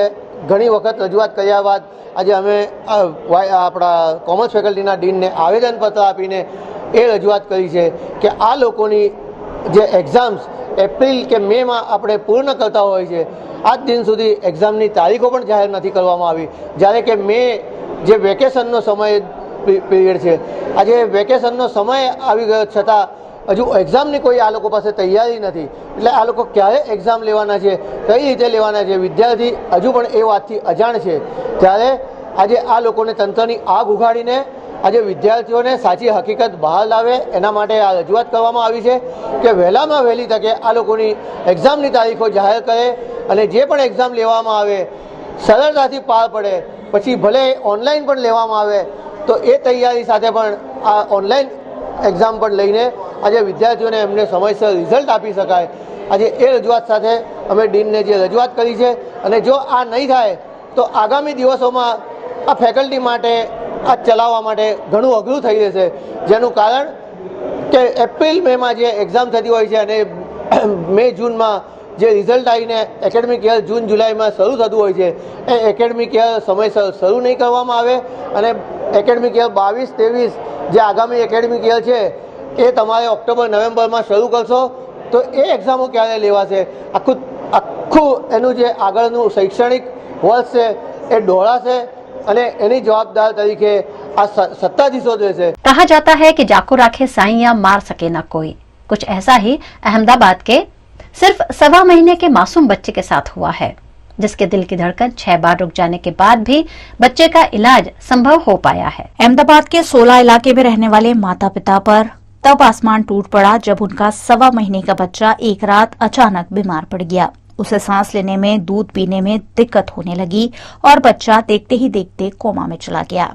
ઘણી વખત રજૂઆત કર્યા બાદ આજે અમે આપણા કોમર્સ ફેકલ્ટીના ડીનને આવેદનપત્ર આપીને એ રજૂઆત કરી છે કે આ લોકોની જે એક્ઝામ્સ એપ્રિલ કે મેમાં આપણે પૂર્ણ કરતા હોય છે, આજ દિન સુધી એક્ઝામની તારીખો પણ જાહેર નથી કરવામાં આવી, જ્યારે કે મે જે વેકેશનનો સમય પીરિયડ છે, આજે વેકેશનનો સમય આવી ગયો છતાં હજુ એક્ઝામની કોઈ આ લોકો પાસે તૈયારી નથી। એટલે આ લોકો ક્યારે એક્ઝામ લેવાના છે, કઈ રીતે લેવાના છે, વિદ્યાર્થી હજુ પણ એ વાતથી અજાણ છે। ત્યારે આજે આ લોકોને તંત્રની આગ ઉઘાડીને આજે વિદ્યાર્થીઓને સાચી હકીકત બહાર લાવે એના માટે આ રજૂઆત કરવામાં આવી છે કે વહેલામાં વહેલી તકે આ લોકોની એક્ઝામની તારીખો જાહેર કરે અને જે પણ એક્ઝામ લેવામાં આવે સરળતાથી પાર પડે। પછી ભલે ઓનલાઈન પણ લેવામાં આવે તો એ તૈયારી સાથે પણ આ ઓનલાઈન એક્ઝામ પણ લઈને આજે વિદ્યાર્થીઓને એમને સમયસર રિઝલ્ટ આપી શકાય। આજે એ રજૂઆત સાથે અમે ડીનને જે રજૂઆત કરી છે અને જો આ નહીં થાય તો આગામી દિવસોમાં આ ફેકલ્ટી માટે આ ચલાવવા માટે ઘણું અઘરું થઈ જશે, જેનું કારણ કે એપ્રિલ મેમાં જે એક્ઝામ થતી હોય છે અને મે જૂનમાં જે રિઝલ્ટ આવીને એકેડમિક યર જૂન જુલાઈમાં શરૂ થતું હોય છે, એ એકેડમિક યર સમયસર શરૂ નહીં કરવામાં આવે અને એકેડમિક યર 22-23 જે આગામી એકેડમિક યર છે એ તમારે ઓક્ટોબર નવેમ્બરમાં શરૂ કરશો તો એ એક્ઝામો ક્યારે લેવાશે? આખું એનું જે આગળનું શૈક્ષણિક વર્ષ છે એ ડોળાશે અને એની જવાબદાર તરીકે આ સત્તાધીશો રહેશે। कहा जाता है कि जाको राखे साईं मार सके ना कोई। कुछ ऐसा ही अहमदाबाद के सिर्फ 1.25 महीने के मासूम बच्चे के साथ हुआ है, जिसके दिल की धड़कन 6 बार रुक जाने के बाद भी बच्चे का इलाज संभव हो पाया है। अहमदाबाद के 16 इलाके में रहने वाले माता पिता पर तब आसमान टूट पड़ा जब उनका 1.25 महीने का बच्चा एक रात अचानक बीमार पड़ गया। उसे सांस लेने में, दूध पीने में दिक्कत होने लगी और बच्चा देखते ही देखते कोमा में चला गया।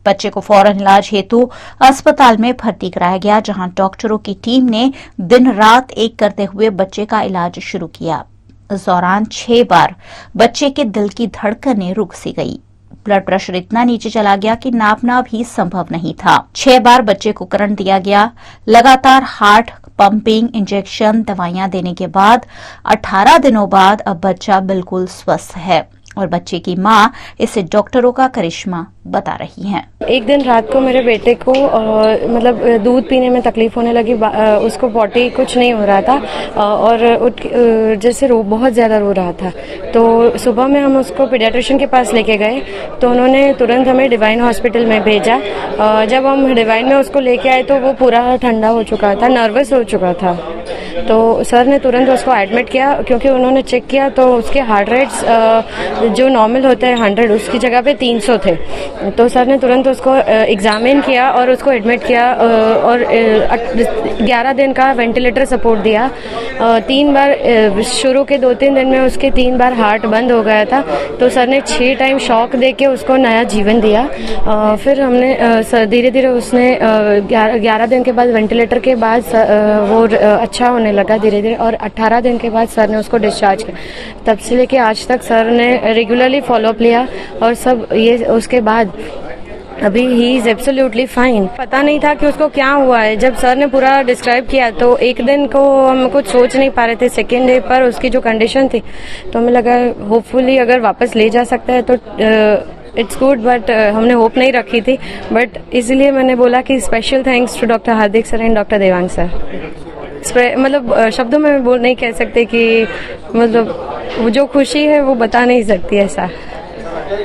बच्चे को फौरन इलाज हेतु अस्पताल में भर्ती कराया गया, जहां डॉक्टरों की टीम ने दिन रात एक करते हुए बच्चे का इलाज शुरू किया। इस दौरान 6 बार बच्चे के दिल की धड़कनें रुक सी गई। ब्लड प्रेशर इतना नीचे चला गया कि नापना भी संभव नहीं था। 6 बार बच्चे को करंट दिया गया। लगातार हार्ट पंपिंग, इंजेक्शन, दवाइयां देने के बाद 18 दिनों बाद अब बच्चा बिल्कुल स्वस्थ है और बच्चे की मां इसे डॉक्टरों का करिश्मा बता रही हैं। एक दिन रात को मेरे बेटे को मतलब दूध पीने में तकलीफ होने लगी, उसको पॉटी कुछ नहीं हो रहा था और जैसे बहुत ज़्यादा रो रहा था। तो सुबह में हम उसको पीडियाट्रिशियन के पास लेके गए तो उन्होंने तुरंत हमें डिवाइन हॉस्पिटल में भेजा। जब हम डिवाइन में उसको लेके आए तो वो पूरा ठंडा हो चुका था, नर्वस हो चुका था। तो सर ने तुरंत उसको एडमिट किया क्योंकि उन्होंने चेक किया तो उसके हार्ट रेट्स जो नॉर्मल होते हैं 100 उसकी जगह पे 300 थे। तो सर ने तुरंत उसको एग्जामिन किया और उसको एडमिट किया और 11 दिन का वेंटिलेटर सपोर्ट दिया। 3 बार शुरू के 2-3 दिन में उसके 3 बार हार्ट बंद हो गया था। तो सर ने 6 टाइम शॉक दे के उसको नया जीवन दिया। फिर हमने धीरे धीरे उसने 11 दिन के बाद वेंटिलेटर के बाद वो अच्छा होने लगा धीरे धीरे और 18 दिन के बाद सर ने उसको डिस्चार्ज किया। तब से लेके आज तक सर ने रेगुलरली फॉलोअप लिया और सब ये उसके बाद अभी ही इज एब्सोल्युटली फाइन। पता नहीं था कि उसको क्या हुआ है। जब सर ने पूरा डिस्क्राइब किया तो एक दिन को हम कुछ सोच नहीं पा रहे थे। सेकेंड डे पर उसकी जो कंडीशन थी तो हमें लगा होपफुली अगर वापस ले जा सकता है तो इट्स गुड, बट हमने होप नहीं रखी थी। बट इसलिए मैंने बोला कि special thanks to doctor Hardik sir and doctor Devang sir. मतलब शब्दों में बोल नहीं कह सकते कि मतलब जो खुशी है वो बता नहीं सकती ऐसा।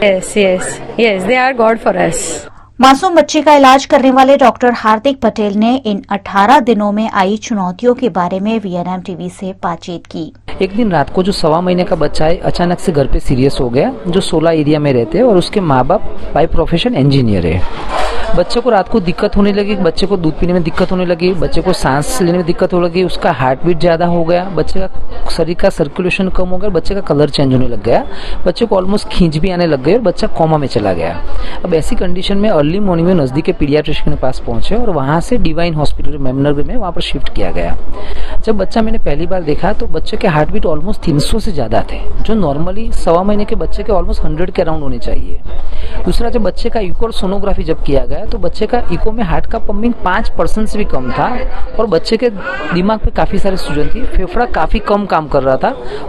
Yes yes yes, they are God for us. मासूम बच्चे का इलाज करने वाले डॉक्टर हार्दिक पटेल ने इन 18 दिनों में आई चुनौतियों के बारे में वीएनएम टीवी से बातचीत की। एक दिन रात को जो 1.25 महीने का बच्चा है अचानक से घर पे सीरियस हो गया, जो 16 एरिया में रहते हैं और उसके माँ बाप बाय प्रोफेशन इंजीनियर है। बच्चे को रात को दिक्कत होने लगी, बच्चे को दूध पीने में दिक्कत होने लगी, बच्चे को सांस लेने में दिक्कत होने लगी, उसका हार्ट बीट ज्यादा हो गया, बच्चे का शरीर का सर्कुलेशन कम हो गया, बच्चे का कलर चेंज होने लग गया, बच्चे को ऑलमोस्ट खींच भी आने लग गई और बच्चा कोमा में चला गया। अब ऐसी कंडीशन में अर्ली मॉर्निंग में नजदीक के पीडियाट्रिशियन के पास पहुंचे और वहां से डिवाइन हॉस्पिटल मेमनगर में वहां पर शिफ्ट किया गया। जब बच्चा मैंने पहली बार देखा तो बच्चे के हार्ट बीट ऑलमोस्ट 300 से ज्यादा थे, जो नॉर्मली 1.25 महीने के बच्चे के ऑलमोस्ट 100 के अराउंड होने चाहिए। दूसरा, जब बच्चे का इको और सोनोग्राफी जब किया गया तो बच्चे का इको में हार्ट का पंपिंग 5% से भी कम था और बच्चे के दिमाग पे काफी सारी सूजन थी, फेफड़ा काफी कम काम कर रहा था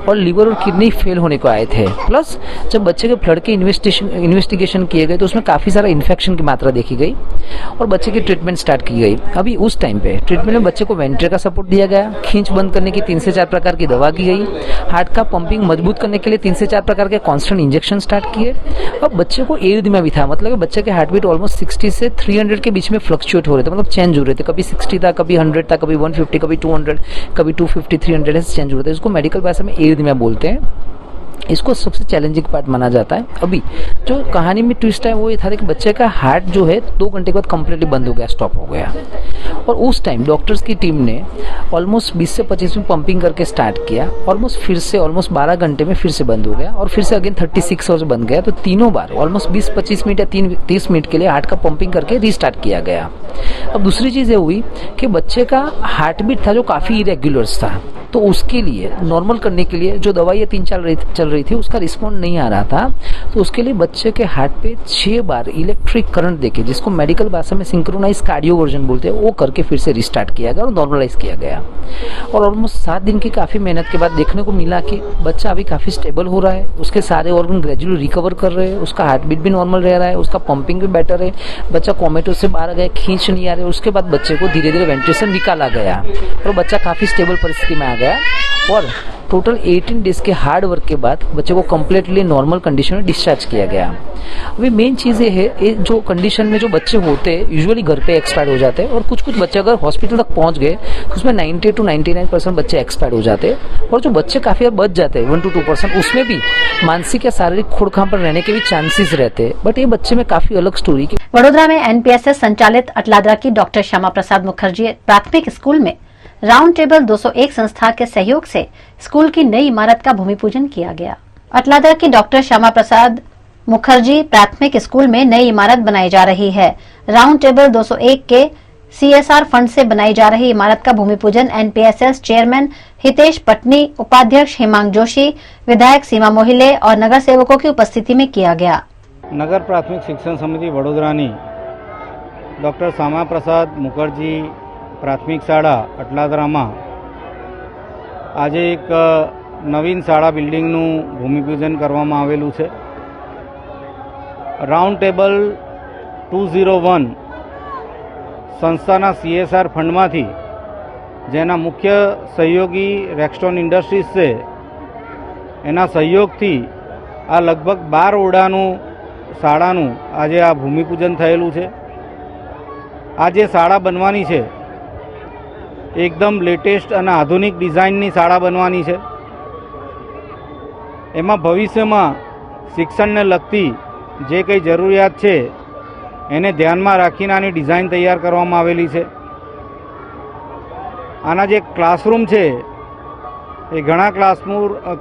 और लीवर और किडनी फेल होने को आए थे। प्लस जब बच्चे के ब्लड के इन्वेस्टिगेशन किए गए तो उसमें काफी सारा इन्फेक्शन की मात्रा देखी गई और बच्चे की ट्रीटमेंट स्टार्ट की गई। अभी उस टाइम पे ट्रीटमेंट में बच्चे को वेंटिलेटर का सपोर्ट दिया गया, खींच बंद करने की 3 से 4 प्रकार की दवा की गई, हार्ट का पंपिंग मजबूत करने के लिए 3 से 4 प्रकार के कॉन्स्टेंट इंजेक्शन स्टार्ट किए। अब बच्चे को एरिथमिया भी था, मतलब बच्चे के हार्ट बीट ऑलमोस्ट 60 से 300 के बीच में फ्लक्चुएट हो रहे थे, मतलब चेंज हो रहे थे। कभी 60 था, कभी 100 था, कभी 150, कभी 200, कभी 250, 300 ऐसे चेंज हो रहे थे। इसको मेडिकल भाषा में एरिथमिया बोलते हैं। इसको सबसे चैलेंजिंग पार्ट माना जाता है। अभी जो कहानी में ट्विस्ट है वो ये था कि बच्चे का हार्ट जो है 2 घंटे के बाद कंप्लीटली बंद हो गया, स्टॉप हो गया और उस टाइम डॉक्टर्स की टीम ने ऑलमोस्ट 20 से 25 मिनट पंपिंग करके स्टार्ट किया, ऑलमोस्ट फिर से ऑलमोस्ट 12 घंटे में फिर से बंद हो गया और फिर से अगेन 36 आवर्स बंद गया। तो तीनों बार ऑलमोस्ट 20-25 मिनट या 30 मिनट के लिए हार्ट का पंपिंग करके रीस्टार्ट किया गया। अब दूसरी चीज ये हुई कि बच्चे का हार्ट बीट था जो काफी इरेग्युलर्स था, तो उसके लिए नॉर्मल करने के लिए जो दवाई 3 चल रही थी उसका रिस्पॉन्ड नहीं आ रहा था, तो उसके लिए बच्चे के हार्ट पे 6 बार इलेक्ट्रिक करंट देके, जिसको मेडिकल भाषा में सिंक्रोनाइज कार्डियोवर्जन बोलते हैं, वो करके फिर से रिस्टार्ट किया गया और नॉर्मलाइज किया गया। और ऑलमोस्ट 7 दिन की काफी मेहनत के बाद देखने को मिला कि बच्चा अभी काफी स्टेबल हो रहा है, उसके सारे ऑर्गन ग्रेजुअली रिकवर कर रहे हैं, उसका हार्ट बीट भी नॉर्मल रह रहा है, उसका पंपिंग भी बेटर है, बच्चा कोमेटो से बाहर गया, खींच नहीं आ रहे। उसके बाद बच्चे को धीरे धीरे वेंटिलेशन निकाला गया और बच्चा काफी स्टेबल परिस्थिति में आ गया और टोटल 18 डेज के हार्ड वर्क के बाद बच्चे को कम्प्लीटली नॉर्मल कंडीशन में डिस्चार्ज किया गया। अभी मेन चीज़ ये है, जो कंडीशन में जो बच्चे होते हैं यूजुअली घर पे एक्सपायर हो जाते हैं और कुछ बच्चे अगर हॉस्पिटल तक पहुंच गए तो उसमें 90 to 99% बच्चे एक्सपायर हो जाते हैं और जो बच्चे काफी बच जाते हैं 1 to 2%, उसमें भी मानसिक या शारीरिक खोड़खाम पर रहने के भी चांसेस रहते हैं। बट ये बच्चे में काफी अलग स्टोरी। वडोदरा में एनपीएसएस संचालित अटलादरा की डॉक्टर श्यामा प्रसाद मुखर्जी प्राथमिक स्कूल में राउंड टेबल 201 संस्था के सहयोग से स्कूल की नई इमारत का भूमि पूजन किया गया। अटलादरा की डॉक्टर श्यामा प्रसाद मुखर्जी प्राथमिक स्कूल में नई इमारत बनाई जा रही है। राउंड टेबल 201 के सीएसआर फंड से बनाई जा रही इमारत का भूमि पूजन एनपीएसएस चेयरमैन हितेश पटनी, उपाध्यक्ष हेमांग जोशी, विधायक सीमा मोहिले और नगर सेवकों की उपस्थिति में किया गया। નગર પ્રાથમિક શિક્ષણ સમિતિ વડોદરાની ડૉક્ટર શ્યામાપ્રસાદ મુખર્જી પ્રાથમિક શાળા અટલાદરામાં આજે એક નવીન શાળા બિલ્ડિંગનું ભૂમિપૂજન કરવામાં આવેલું છે. રાઉન્ડ ટેબલ 201 સંસ્થાના CSR ફંડમાંથી, જેના મુખ્ય સહયોગી રેક્સટોન ઇન્ડસ્ટ્રીઝ છે, એના સહયોગથી આ લગભગ 12 ઓરડાનું શાળાનું આજે આ ભૂમિપૂજન થયેલું છે. આ જે શાળા બનવાની છે એકદમ લેટેસ્ટ અને આધુનિક ડિઝાઇનની શાળા બનવાની છે. એમાં ભવિષ્યમાં શિક્ષણને લગતી જે કંઈ જરૂરિયાત છે એને ધ્યાનમાં રાખીને આની ડિઝાઇન તૈયાર કરવામાં આવેલી છે. આના જે ક્લાસરૂમ છે એ ઘણા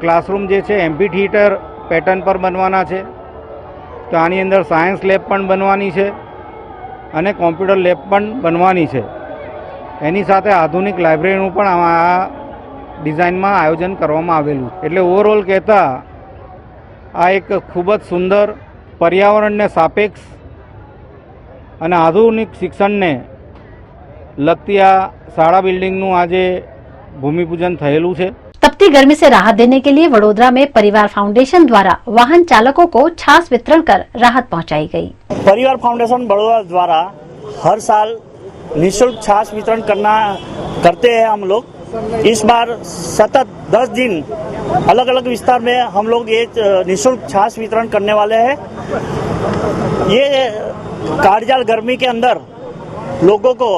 ક્લાસરૂમ જે છે એમ્ફી થિયેટર પેટર્ન પર બનવાના છે. તો આની અંદર સાયન્સ લેબ પણ બનવાની છે અને કોમ્પ્યુટર લેબ પણ બનવાની છે. એની સાથે આધુનિક લાઇબ્રેરીનું પણ આ ડિઝાઇનમાં આયોજન કરવામાં આવેલું. એટલે ઓવરઓલ કહેતા આ એક ખૂબ જ સુંદર, પર્યાવરણને સાપેક્ષ અને આધુનિક શિક્ષણને લગતી આ શાળા બિલ્ડિંગનું આજે ભૂમિપૂજન થયેલું છે. तपती गर्मी से राहत देने के लिए वडोदरा में परिवार फाउंडेशन द्वारा वाहन चालकों को छाछ वितरण कर राहत पहुंचाई गई. परिवार फाउंडेशन बड़ौदा द्वारा हर साल निःशुल्क छाछ वितरण करते हैं हम लोग. इस बार सतत 10 दिन अलग अलग विस्तार में हम लोग ये निःशुल्क छाछ वितरण करने वाले हैं. ये काड़जाल गर्मी के अंदर लोगों को,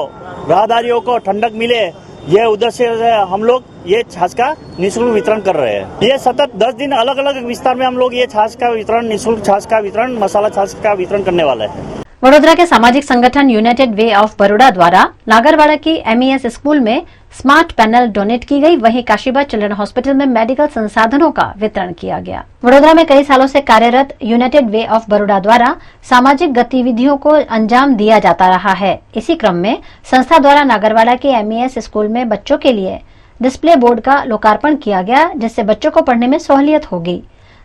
राहदारियों को ठंडक मिले, ये उद्देश्य से हम लोग ये छाछ का निःशुल्क वितरण कर रहे हैं. ये सतत 10 दिन अलग अलग विस्तार में हम लोग ये छाछ का वितरण, निःशुल्क छाछ का वितरण, मसाला छाछ का वितरण करने वाले हैं. वडोदरा के सामाजिक संगठन यूनाइटेड वे ऑफ बड़ौदा द्वारा नागरवाड़ा की MES स्कूल में स्मार्ट पैनल डोनेट की गई. वहीं काशीबाग चिल्ड्रन हॉस्पिटल में मेडिकल संसाधनों का वितरण किया गया. वडोदरा में कई सालों से कार्यरत यूनाइटेड वे ऑफ बड़ौदा द्वारा सामाजिक गतिविधियों को अंजाम दिया जाता रहा है. इसी क्रम में संस्था द्वारा नागरवाड़ा के MES स्कूल में बच्चों के लिए डिस्प्ले बोर्ड का लोकार्पण किया गया, जिससे बच्चों को पढ़ने में सहूलियत होगी.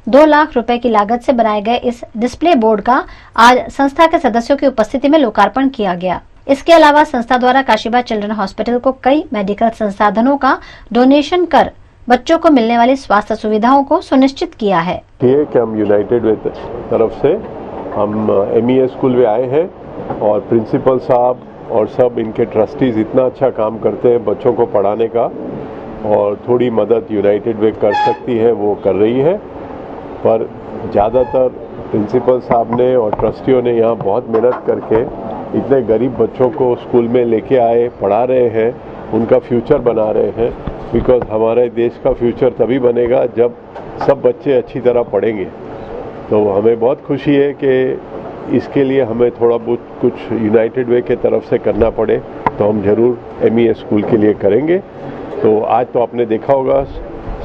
2 लाख रुपए की लागत से बनाए गए इस डिस्प्ले बोर्ड का आज संस्था के सदस्यों की उपस्थिति में लोकार्पण किया गया. इसके अलावा संस्था द्वारा काशीबाग चिल्ड्रन हॉस्पिटल को कई मेडिकल संसाधनों का डोनेशन कर बच्चों को मिलने वाली स्वास्थ्य सुविधाओं को सुनिश्चित किया है. ये कि हम यूनाइटेड वे तरफ से हम MES स्कूल में आए हैं और प्रिंसिपल साहब और सब इनके ट्रस्टीज इतना अच्छा काम करते हैं बच्चों को पढ़ाने का, और थोड़ी मदद यूनाइटेड वे कर सकती है वो कर रही है. पर ज़्यादातर प्रिंसिपल साहब ने और ट्रस्टियों ने यहाँ बहुत मेहनत करके इतने गरीब बच्चों को स्कूल में लेके आए, पढ़ा रहे हैं, उनका फ्यूचर बना रहे हैं. बिकॉज हमारे देश का फ्यूचर तभी बनेगा जब सब बच्चे अच्छी तरह पढ़ेंगे. तो हमें बहुत खुशी है कि इसके लिए हमें थोड़ा बहुत कुछ यूनाइटेड वे के तरफ से करना पड़े तो हम ज़रूर MES स्कूल के लिए करेंगे. तो आज तो आपने देखा होगा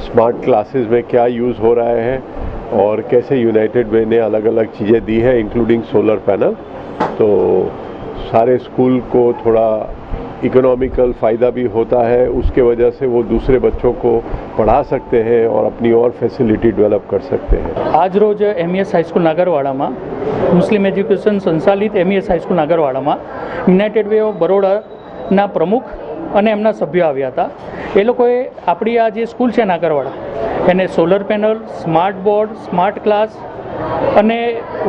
स्मार्ट क्लासेस में क्या यूज़ हो रहा है और कैसे यूनाइटेड वे ने अलग अलग चीज़ें दी है, इंक्लूडिंग सोलर पैनल. तो सारे स्कूल को थोड़ा इकोनॉमिकल फ़ायदा भी होता है, उसके वजह से वो दूसरे बच्चों को पढ़ा सकते हैं और अपनी और फैसिलिटी डेवलप कर सकते हैं. आज रोज MES हाईस्कूल नागरवाड़ा में मुस्लिम एज्युकेशन संचालित MES हाईस्कूल नागरवाड़ा में यूनाइटेड वे ऑफ बड़ौदा प्रमुख અને એમના સભ્યો આવ્યા હતા. એ લોકોએ આપણી આ જે સ્કૂલ છે નાગરવાડા એને solar panel, smart board, smart class અને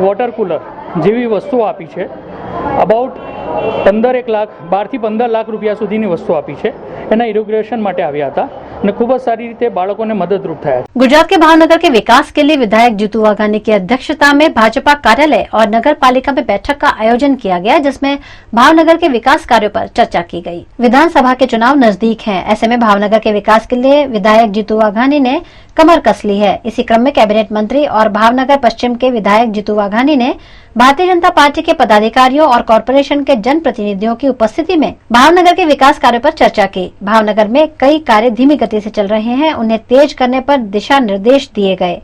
વોટર કુલર જેવી વસ્તુઓ આપી છે. અબાઉટ 15 લાખ 12 થી 15 લાખ રૂપિયા સુધીની વસ્તુ આપી છે. એના ઇનોગ્રેશન માટે આવ્યા હતા અને ખૂબ જ સારી રીતે બાળકોને મદદરૂપ થયા. गुजरात के भावनगर के विकास के लिए विधायक जीतू वाघानी की अध्यक्षता में भाजपा कार्यालय और नगर पालिका में बैठक का आयोजन किया गया, जिसमें भावनगर के विकास कार्यों पर चर्चा की गई. विधानसभा के चुनाव नजदीक हैं, ऐसे में भावनगर के विकास के लिए विधायक जीतू वाघानी ने कमर कस ली है. इसी क्रम में कैबिनेट मंत्री और भावनगर पश्चिम के विधायक जीतू वाघानी ने भारतीय जनता पार्टी के पदाधिकारियों और कॉरपोरेशन के जनप्रतिनिधियों की उपस्थिति में भावनगर के विकास कार्यों पर चर्चा की. भावनगर में कई कार्य धीमी गति से चल रहे हैं, उन्हें तेज करने पर दिशा निर्देश दिए गए.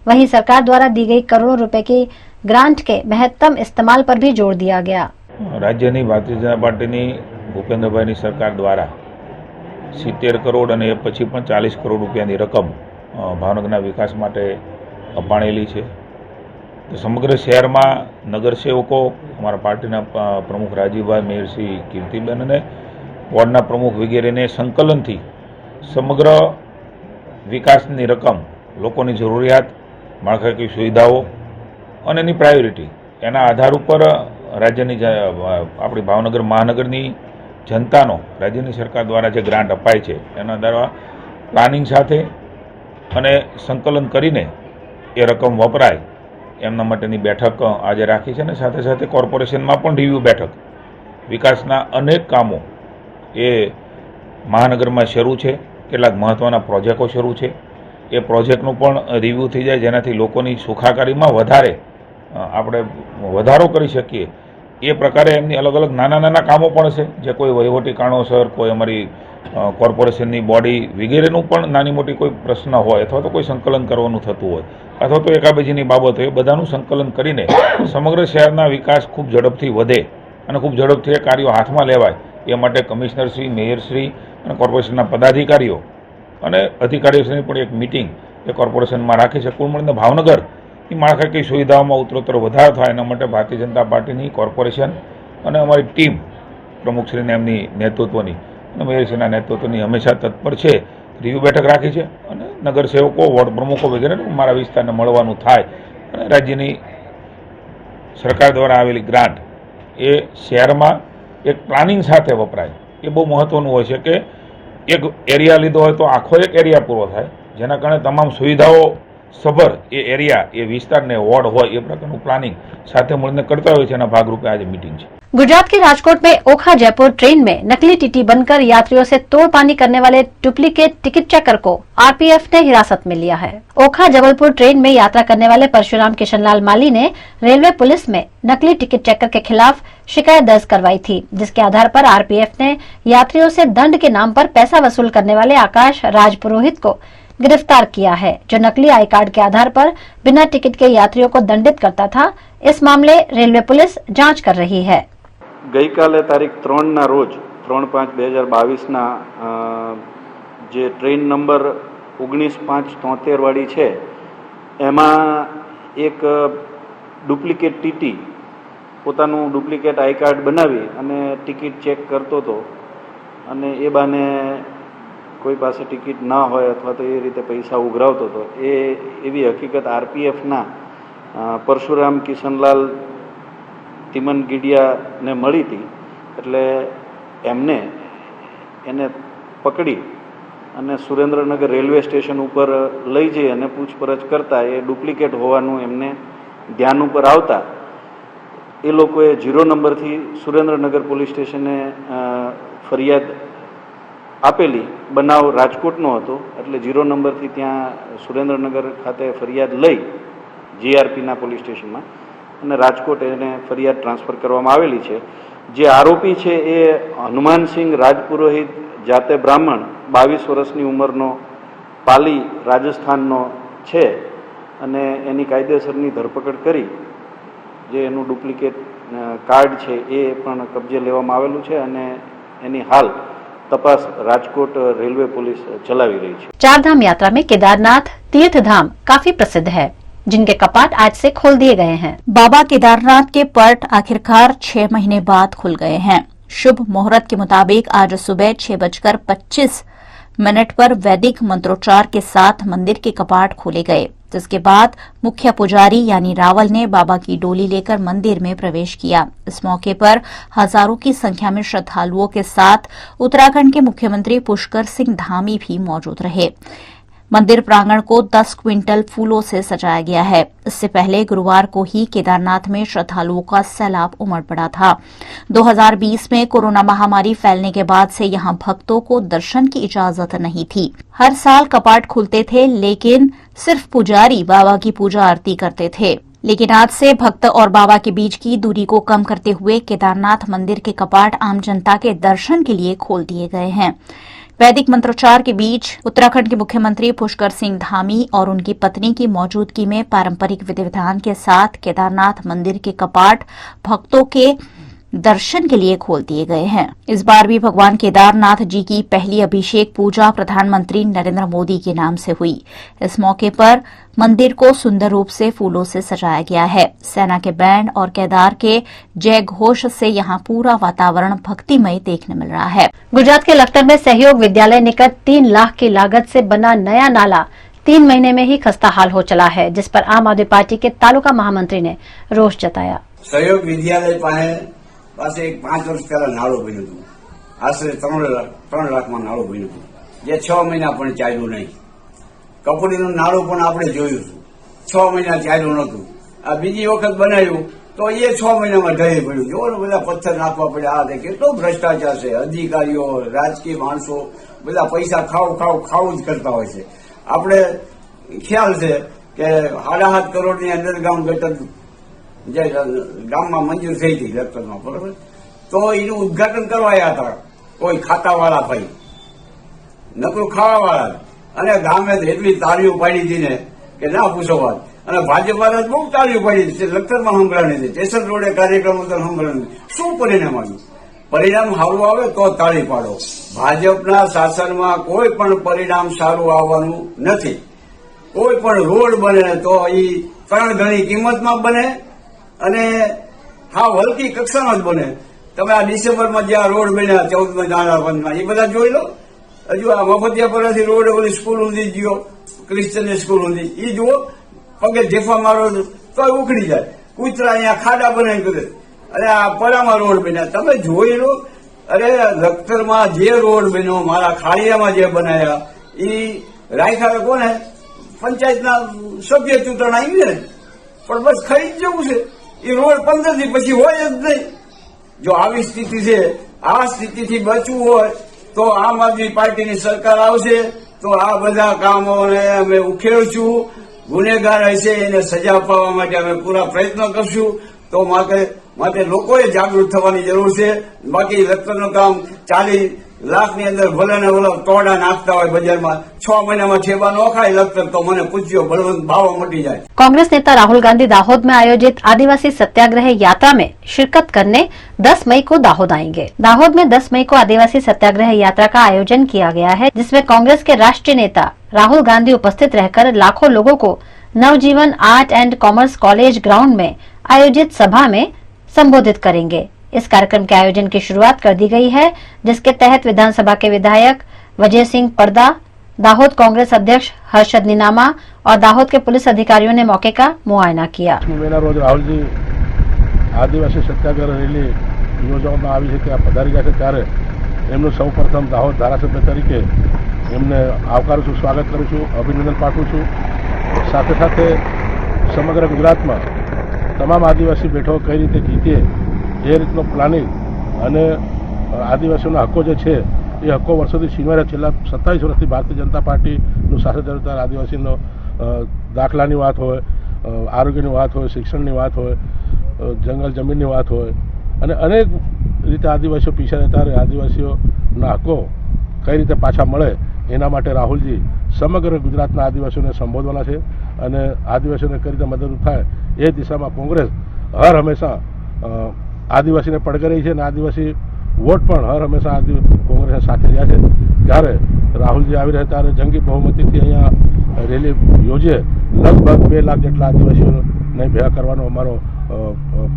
वहीं सरकार द्वारा दी गई करोड़ों रुपए की ग्रांट के महत्तम इस्तेमाल पर भी जोर दिया गया. राज्यની ભારતીય જનતા પાર્ટીની ભૂપેન્દ્રભાઈની સરકાર દ્વારા 70 કરોડ અને પછી પણ 40 કરોડ રૂપિયાની રકમ ભાવનગરના વિકાસ માટે અપાણેલી છે. તો સમગ્ર શહેરમાં નગરસેવકો, અમારા પાર્ટીના પ્રમુખ રાજીવભાઈ, મેયર શ્રી કીર્તિબેન અને વોર્ડના પ્રમુખ વગેરેને સંકલનથી સમગ્ર વિકાસની રકમ, લોકોની જરૂરિયાત, માળખાકીય સુવિધાઓ અને એની પ્રાયોરિટી, એના આધાર ઉપર રાજ્યની આપણી ભાવનગર મહાનગરની જનતાનો રાજ્યની સરકાર દ્વારા જે ગ્રાન્ટ અપાય છે એના દ્વારા પ્લાનિંગ સાથે અને સંકલન કરીને એ રકમ વપરાય એમના માટેની બેઠક આજે રાખી છે. અને સાથે સાથે કોર્પોરેશનમાં પણ રિવ્યૂ બેઠક, વિકાસના અનેક કામો એ મહાનગરમાં શરૂ છે, કેટલાક મહત્ત્વના પ્રોજેક્ટો શરૂ છે, એ પ્રોજેક્ટનું પણ રિવ્યૂ થઈ જાય જેનાથી લોકોની સુખાકારીમાં આપણે વધારો કરી શકીએ એ પ્રકારે એમની અલગ અલગ નાના નાના કામો પણ છે, જે કોઈ વહીવટી કારણોસર, કોઈ અમારી કોર્પોરેશનની બોડી વગેરેનું પણ નાની મોટી કોઈ પ્રશ્ન હોય અથવા તો કોઈ સંકલન કરવાનું થતું હોય અથવા તો એકાબીજીની બાબત હોય, એ બધાનું સંકલન કરીને સમગ્ર શહેરના વિકાસ ખૂબ ઝડપથી વધે અને ખૂબ ઝડપથી એ કાર્યો હાથમાં લેવાય એ માટે કમિશનરશ્રી, મેયરશ્રી અને કોર્પોરેશનના પદાધિકારીઓ અને અધિકારીઓની પણ એક મિટિંગ એ કોર્પોરેશનમાં રાખી છે. કુલ મળીને ભાવનગર એ માળખાકીય સુવિધાઓમાં ઉત્તરોત્તર વધારો થાય એના માટે ભારતીય જનતા પાર્ટીની કોર્પોરેશન અને અમારી ટીમ પ્રમુખશ્રીને એમની નેતૃત્વની અને મેયરશ્રીના નેતૃત્વની હંમેશા તત્પર છે. રિવ્યૂ બેઠક રાખી છે અને નગરસેવકો, વોર્ડ પ્રમુખો વગેરે મારા વિસ્તારને મળવાનું થાય અને રાજ્યની સરકાર દ્વારા આવેલી ગ્રાન્ટ એ શહેરમાં એક પ્લાનિંગ સાથે વપરાય. એ બહુ મહત્ત્વનું હોય છે કે એક એરિયા લીધો હોય તો આખો એક એરિયા પૂરો થાય, જેના કારણે તમામ સુવિધાઓ સભર એ એરિયા, એ વિસ્તારને વોર્ડ હોય એ પ્રકારનું પ્લાનિંગ સાથે મળીને करता हुए એના भागरूपे आज मीटिंग है। गुजरात के राजकोट में ओखा जयपुर ट्रेन में नकली टीटी बनकर यात्रियों से तोड़पानी करने वाले डुप्लीकेट टिकट चेकर को आरपीएफ ने हिरासत में लिया है। ओखा जबलपुर ट्रेन में यात्रा करने वाले परशुराम किशनलाल माली ने रेलवे पुलिस में नकली टिकट चेकर के खिलाफ शिकायत दर्ज करवाई थी, जिसके आधार पर आरपीएफ ने यात्रियों से दंड के नाम पर पैसा वसूल करने वाले आकाश राजपुरोहित को गिरफ्तार किया है, जो नकली आई कार्ड के आधार पर बिना टिकट के यात्रियों को दंडित करता था। इस मामले रेलवे पुलिस जांच कर रही है। गई काले तारीख 3 ना रोज 3/5/2022 ना जे ट्रेन नंबर 19/573 वाली है एमा एक डुप्लिकेट टीटी पोतानु डुप्लिकेट आई कार्ड बनावी अने टिकट चेक करतो तो अने ए बाने कोई पासे टिकट ना होय अथवा तो ये रीते पैसा उघरावतो तो एवी हकीकत आरपीएफ ना परशुराम किशनलाल तिमन गीडिया ने मળી હતી, એટલે એમને એને પકડી અને સુરેન્દ્રનગર રેલવે સ્ટેશન ઉપર લઈ જઈ અને પૂછપરછ કરતા એ ડુપ્લિકેટ હોવાનું એમને ધ્યાન ઉપર આવતા એ લોકોએ 0 નંબરથી સુરેન્દ્રનગર પોલીસ સ્ટેશને ફરિયાદ આપેલી. બનાવ રાજકોટનો હતો એટલે 0 નંબરથી ત્યાં સુરેન્દ્રનગર ખાતે ફરિયાદ લઈ જીઆરપીના પોલીસ સ્ટેશનમાં અને રાજકોટ એને ફરિયાદ ટ્રાન્સફર કરવામાં આવેલી છે. જે આરોપી છે એ હનુમાનસિંહ રાજપુરોહિત, જાતે બ્રાહ્મણ, 22 વર્ષની ઉંમરનો, પાલી રાજસ્થાનનો છે અને એની કાયદેસરની ધરપકડ કરી જે એનું ડુપ્લિકેટ કાર્ડ છે એ પણ કબજે લેવામાં આવેલું છે અને એની હાલ तपास राजकोट रेलवे पुलिस चलावी रही है। चारधाम यात्रा में केदारनाथ तीर्थ धाम काफी प्रसिद्ध है, जिनके कपाट आज से खोल दिए गए हैं। बाबा केदारनाथ के पट आखिरकार 6 महीने बाद खुल गए हैं। शुभ मुहूर्त के मुताबिक आज सुबह 6:25 पर वैदिक मंत्रोच्चार के साथ मंदिर के कपाट खोले गए, जिसके बाद मुख्य पुजारी यानी रावल ने बाबा की डोली लेकर मंदिर में प्रवेश किया। इस मौके पर हजारों की संख्या में श्रद्धालुओं के साथ उत्तराखंड के मुख्यमंत्री पुष्कर सिंह धामी भी मौजूद रहे। मंदिर प्रांगण को 10 क्विंटल फूलों से सजाया गया है। इससे पहले गुरुवार को ही केदारनाथ में श्रद्धालुओं का सैलाब उमड़ पड़ा था। 2020 में कोरोना महामारी फैलने के बाद से यहां भक्तों को दर्शन की इजाजत नहीं थी। हर साल कपाट खुलते थे, लेकिन सिर्फ पुजारी बाबा की पूजा आरती करते थे। लेकिन आज से भक्त और बाबा के बीच की दूरी को कम करते हुए केदारनाथ मंदिर के कपाट आम जनता के दर्शन के लिए खोल दिए गए हैं। वैदिक मंत्रोच्चार के बीच उत्तराखंड के मुख्यमंत्री पुष्कर सिंह धामी और उनकी पत्नी की मौजूदगी में पारंपरिक विधि विधान के साथ केदारनाथ मंदिर के कपाट भक्तों के दर्शन के लिए खोल दिए गए हैं। इस बार भी भगवान केदारनाथ जी की पहली अभिषेक पूजा प्रधानमंत्री नरेंद्र मोदी के नाम से हुई। इस मौके पर मंदिर को सुंदर रूप से फूलों से सजाया गया है। सेना के बैंड और केदार के जय घोष से यहां पूरा वातावरण भक्तिमय देखने मिल रहा है। गुजरात के लखतर में सहयोग विद्यालय निकट 3 लाख की लागत से बना नया नाला 3 महीने में ही खस्ता हाल हो चला है, जिस पर आम आदमी पार्टी के तालुका महामंत्री ने रोष जताया। सहयोग विद्यालय પાસે 5 વર્ષ પહેલા નાળું બન્યું હતું, આશરે 3 લાખમાં નાળું બન્યું હતું, જે 6 મહિના પણ ચાલ્યું નહીં. કપડીનું નાળું પણ આપણે જોયું હતું, 6 મહિના ચાલ્યું નહોતું. આ બીજી વખત બનાવ્યું તો એ 6 મહિનામાં ઢળી પડ્યું. જો બધા પથ્થર નાખવા પડ્યા. આ કેટલો ભ્રષ્ટાચાર છે. અધિકારીઓ, રાજકીય માણસો બધા પૈસા ખાવું જ કરતા હોય છે. આપણે ખ્યાલ છે કે 7.5 કરોડની અંડરગ્રાઉન્ડ ગટર જે ગામમાં મંજૂર થઈ હતી લખતરમાં, બરોબર, તો એનું ઉદઘાટન કરવાયા હતા કોઈ ખાતાવાળા ભાઈ, નકરું ખાવાવાળા, અને ગામે એટલી તાળીઓ પાડી હતી ને કે ના પૂછો વાત. અને ભાજપવાળા બહુ તાળીઓ પાડી હતી, લખતરમાં સંભળાણી હતી, સ્ટેશન રોડે કાર્યક્રમ સંભળાણી. શું પરિણામ આવ્યું? પરિણામ સારું આવે તો તાળી પાડો. ભાજપના શાસનમાં કોઈ પણ પરિણામ સારું આવવાનું નથી. કોઈ પણ રોડ બને તો એ 3 ગણી કિંમતમાં બને અને હા હલકી કક્ષાનો જ બને. તમે આ ડિસેમ્બરમાં જે આ રોડ બન્યા 14માં નાણા બંધમાં એ બધા જોઈ લો. હજુ આ મફતિયાપરાથી રોડ ઓલી સ્કૂલ ઊંધી ગયો, ક્રિશ્ચનની સ્કૂલ ઊંધી, એ જુઓ, પગે ઢેફા મારો તો ઉખડી જાય. કૂતરા અહીંયા ખાડા બનાવી કરે. અને આ પરામાં રોડ બન્યા તમે જોઈ લો. અરે લખતરમાં જે રોડ બન્યો, મારા ખાડિયામાં જે બનાવ્યા, એ રાખ્યા કોને? પંચાયતના સભ્ય ચૂંટણ આવી ને, પણ બસ ખરીદ જવું છે. એ રોડ 15 દી પછી હોય જ નહીં. જો આવી સ્થિતિ છે, આ સ્થિતિથી બચવું હોય તો આમ આદમી પાર્ટીની સરકાર આવશે તો આ બધા કામોને અમે ઉકેલશું. ગુનેગાર હશે એને સજા અપાવવા માટે અમે પૂરા પ્રયત્ન કરશું. તો માટે લોકોએ જાગૃત થવાની જરૂર છે. બાકી લખતરનું કામ 40 લાખની અંદર ભલે ને ભલે તોડા નાખતા હોય બજારમાં, 6 મહિનામાં છેબા ન ખાય લખતર તો મને પૂછ્યો બળવંત ભાવ મટી जाए। कांग्रेस नेता राहुल गांधी दाहोद में आयोजित आदिवासी सत्याग्रह यात्रा में शिरकत करने 10 मई को दाहोद आएंगे। दाहोद में 10 मई को आदिवासी सत्याग्रह यात्रा का आयोजन किया गया है, जिसमें कांग्रेस के राष्ट्रीय नेता राहुल गांधी उपस्थित रहकर लाखों लोगों को Navjivan art and commerce college ground में आयोजित सभा में संबोधित करेंगे। इस कार्यक्रम के आयोजन की शुरुआत कर दी गई है, जिसके तहत विधानसभा के विधायक वजय सिंह परदा, दाहोद कांग्रेस अध्यक्ष हर्षद नीनामा और दाहोद के पुलिस अधिकारियों ने मौके का मुआयना किया। रोज राहुल जी आदिवासी सत्याग्रह रेली योजવામાં આવી છે ત્યાં પધારી ગયા છે, ત્યારે એમનું સૌ પ્રથમ દાહોદ ધારાસભ્ય તરીકે એમને આવકારું છું, સ્વાગત કરું છું, અભિનંદન પાઠવું છું। સાથે સાથે સમગ્ર ગુજરાતમાં તમામ આદિવાસી બેઠકો કઈ રીતે જીતીએ એ રીતનો પ્લાનિંગ અને આદિવાસીઓના હક્કો જે છે એ હક્કો વર્ષોથી છીનવાયા, છેલ્લા 27 વર્ષથી ભારતીય જનતા પાર્ટીનું શાસન ચાલતા આદિવાસીનો દાખલાની વાત હોય, આરોગ્યની વાત હોય, શિક્ષણની વાત હોય, જંગલ જમીનની વાત હોય અને અનેક રીતે આદિવાસીઓ પીછા રહેતા રહે, આદિવાસીઓના હક્કો કઈ રીતે પાછા મળે એના માટે રાહુલજી સમગ્ર ગુજરાતના આદિવાસીઓને સંબોધવાના છે અને આદિવાસીઓને કઈ રીતે મદદરૂપ થાય એ દિશામાં કોંગ્રેસ હર હંમેશા આદિવાસીને પડકે રહી છે અને આદિવાસી વોટ પણ હર હંમેશા કોંગ્રેસ સાથે રહ્યા છે। ત્યારે રાહુલજી આવી રહ્યા ત્યારે જંગી બહુમતીથી અહીંયા રેલી યોજીએ, લગભગ 2 લાખ જેટલા આદિવાસીઓને ભેગા કરવાનો અમારો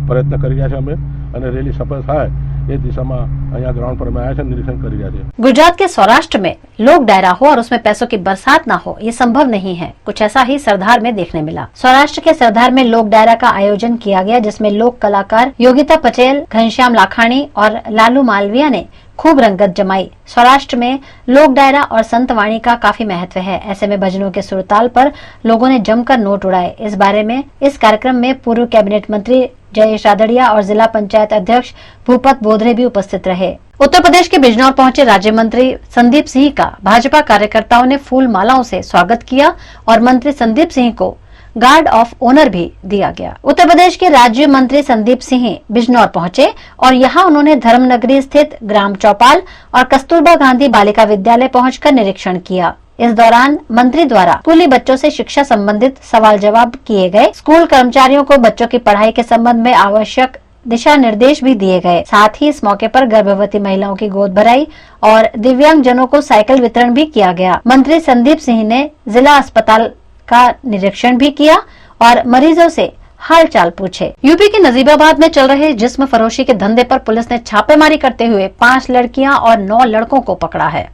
પ્રયત્ન કરી રહ્યા છે અમે અને રેલી સફળ થાય એ दिशा यहाँ ग्राउंड पर आया निरीक्षण कर रहा है। गुजरात के सौराष्ट्र में लोक डायरा हो और उसमें पैसों की बरसात ना हो, ये संभव नहीं है। कुछ ऐसा ही सरदार में देखने मिला। सौराष्ट्र के सरदार में लोक डायरा का आयोजन किया गया, जिसमें लोक कलाकार योगिता पटेल, घनश्याम लाखाणी और लालू मालविया ने खूब रंगत जमाई। सौराष्ट्र में लोक डायरा और संत वाणी का काफी महत्व है। ऐसे में भजनों के सुरताल पर लोगों ने जमकर नोट उड़ाए। इस बारे में इस कार्यक्रम में पूर्व कैबिनेट मंत्री जयेश रादड़िया और जिला पंचायत अध्यक्ष भूपत बोधरे भी उपस्थित रहे। उत्तर प्रदेश के बिजनौर पहुंचे राज्य मंत्री संदीप सिंह का भाजपा कार्यकर्ताओं ने फूल मालाओं से स्वागत किया और मंत्री संदीप सिंह को गार्ड ऑफ ऑनर भी दिया गया। उत्तर प्रदेश के राज्य मंत्री संदीप सिंह बिजनौर पहुंचे और यहां उन्होंने धर्मनगरी स्थित ग्राम चौपाल और कस्तूरबा गांधी बालिका विद्यालय पहुंचकर निरीक्षण किया। इस दौरान मंत्री द्वारा स्कूली बच्चों से शिक्षा संबंधित सवाल जवाब किए गए। स्कूल कर्मचारियों को बच्चों की पढ़ाई के संबंध में आवश्यक दिशा निर्देश भी दिए गए। साथ ही इस मौके पर गर्भवती महिलाओं की गोद भराई और दिव्यांग जनों को साइकिल वितरण भी किया गया। मंत्री संदीप सिंह ने जिला अस्पताल का निरीक्षण भी किया और मरीजों से हाल चाल पूछे। यूपी के नजीबाबाद में चल रहे जिस्म फरोशी के धंधे पर पुलिस ने छापेमारी करते हुए 5 लड़कियां और 9 लड़कों को पकड़ा है।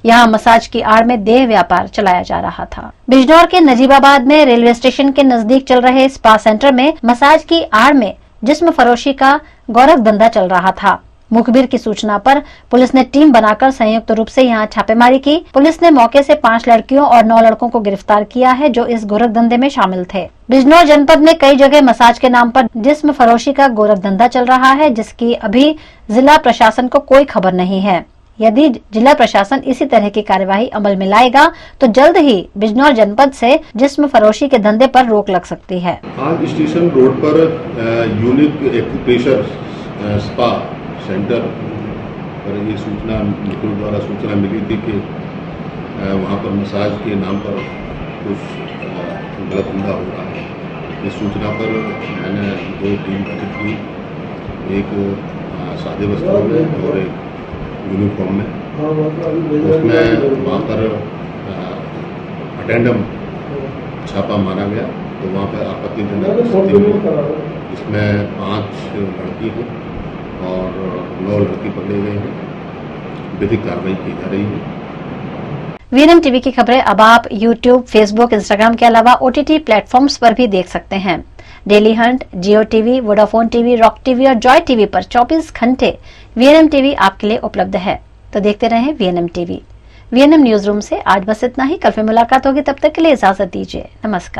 यहाँ मसाज की आड़ में देह व्यापार चलाया जा रहा था। बिजनौर के नजीबाबाद में रेलवे स्टेशन के नजदीक चल रहे स्पा सेंटर में मसाज की आड़ में जिस्म फरोशी का गौरव धंधा चल रहा था। मुखबिर की सूचना पर पुलिस ने टीम बनाकर संयुक्त रूप से यहां छापेमारी की। पुलिस ने मौके से 5 लड़कियों और 9 लड़कों को गिरफ्तार किया है जो इस गोरख धंधे में शामिल थे। बिजनौर जनपद में कई जगह मसाज के नाम पर जिस्म फरोशी का गोरख धंधा चल रहा है, जिसकी अभी जिला प्रशासन को कोई खबर नहीं है। यदि जिला प्रशासन इसी तरह की कार्यवाही अमल में लाएगा तो जल्द ही बिजनौर जनपद से जिस्म फरोशी के धंधे पर रोक लग सकती है। आज स्टेशन रोड पर यूनिक एक्यूप्रेशर स्पा सेंटर पर ये सूचना निकुल द्वारा सूचना मिली थी कि वहाँ पर मसाज के नाम पर कुछ गलत धंधा हो रहा है। इस सूचना पर मैंने 2 टीम गठित की, एक सादे वस्त्रों में और एक यूनिफॉर्म में। उसमें वहाँ पर अटेंडम छापा मारा गया तो वहाँ पर आपत्तिजनक स्थिति में इसमें 5 लड़की हैं और 9 लड़की पकड़े गए हैं। विधिक कार्रवाई की जा रही है। वीएनएम टीवी की खबरें अब आप यूट्यूब, फेसबुक, इंस्टाग्राम के अलावा OTT प्लेटफॉर्म्स पर भी देख सकते हैं। Daily Hunt, Jio TV, Vodafone TV, Rock TV और जॉय टीवी पर 24 घंटे वीएनएम टीवी आपके लिए उपलब्ध है। तो देखते रहें VNM TV. VNM news room से आज बस इतना ही। कल फिर मुलाकात होगी, तब तक के लिए इजाजत दीजिए। नमस्कार।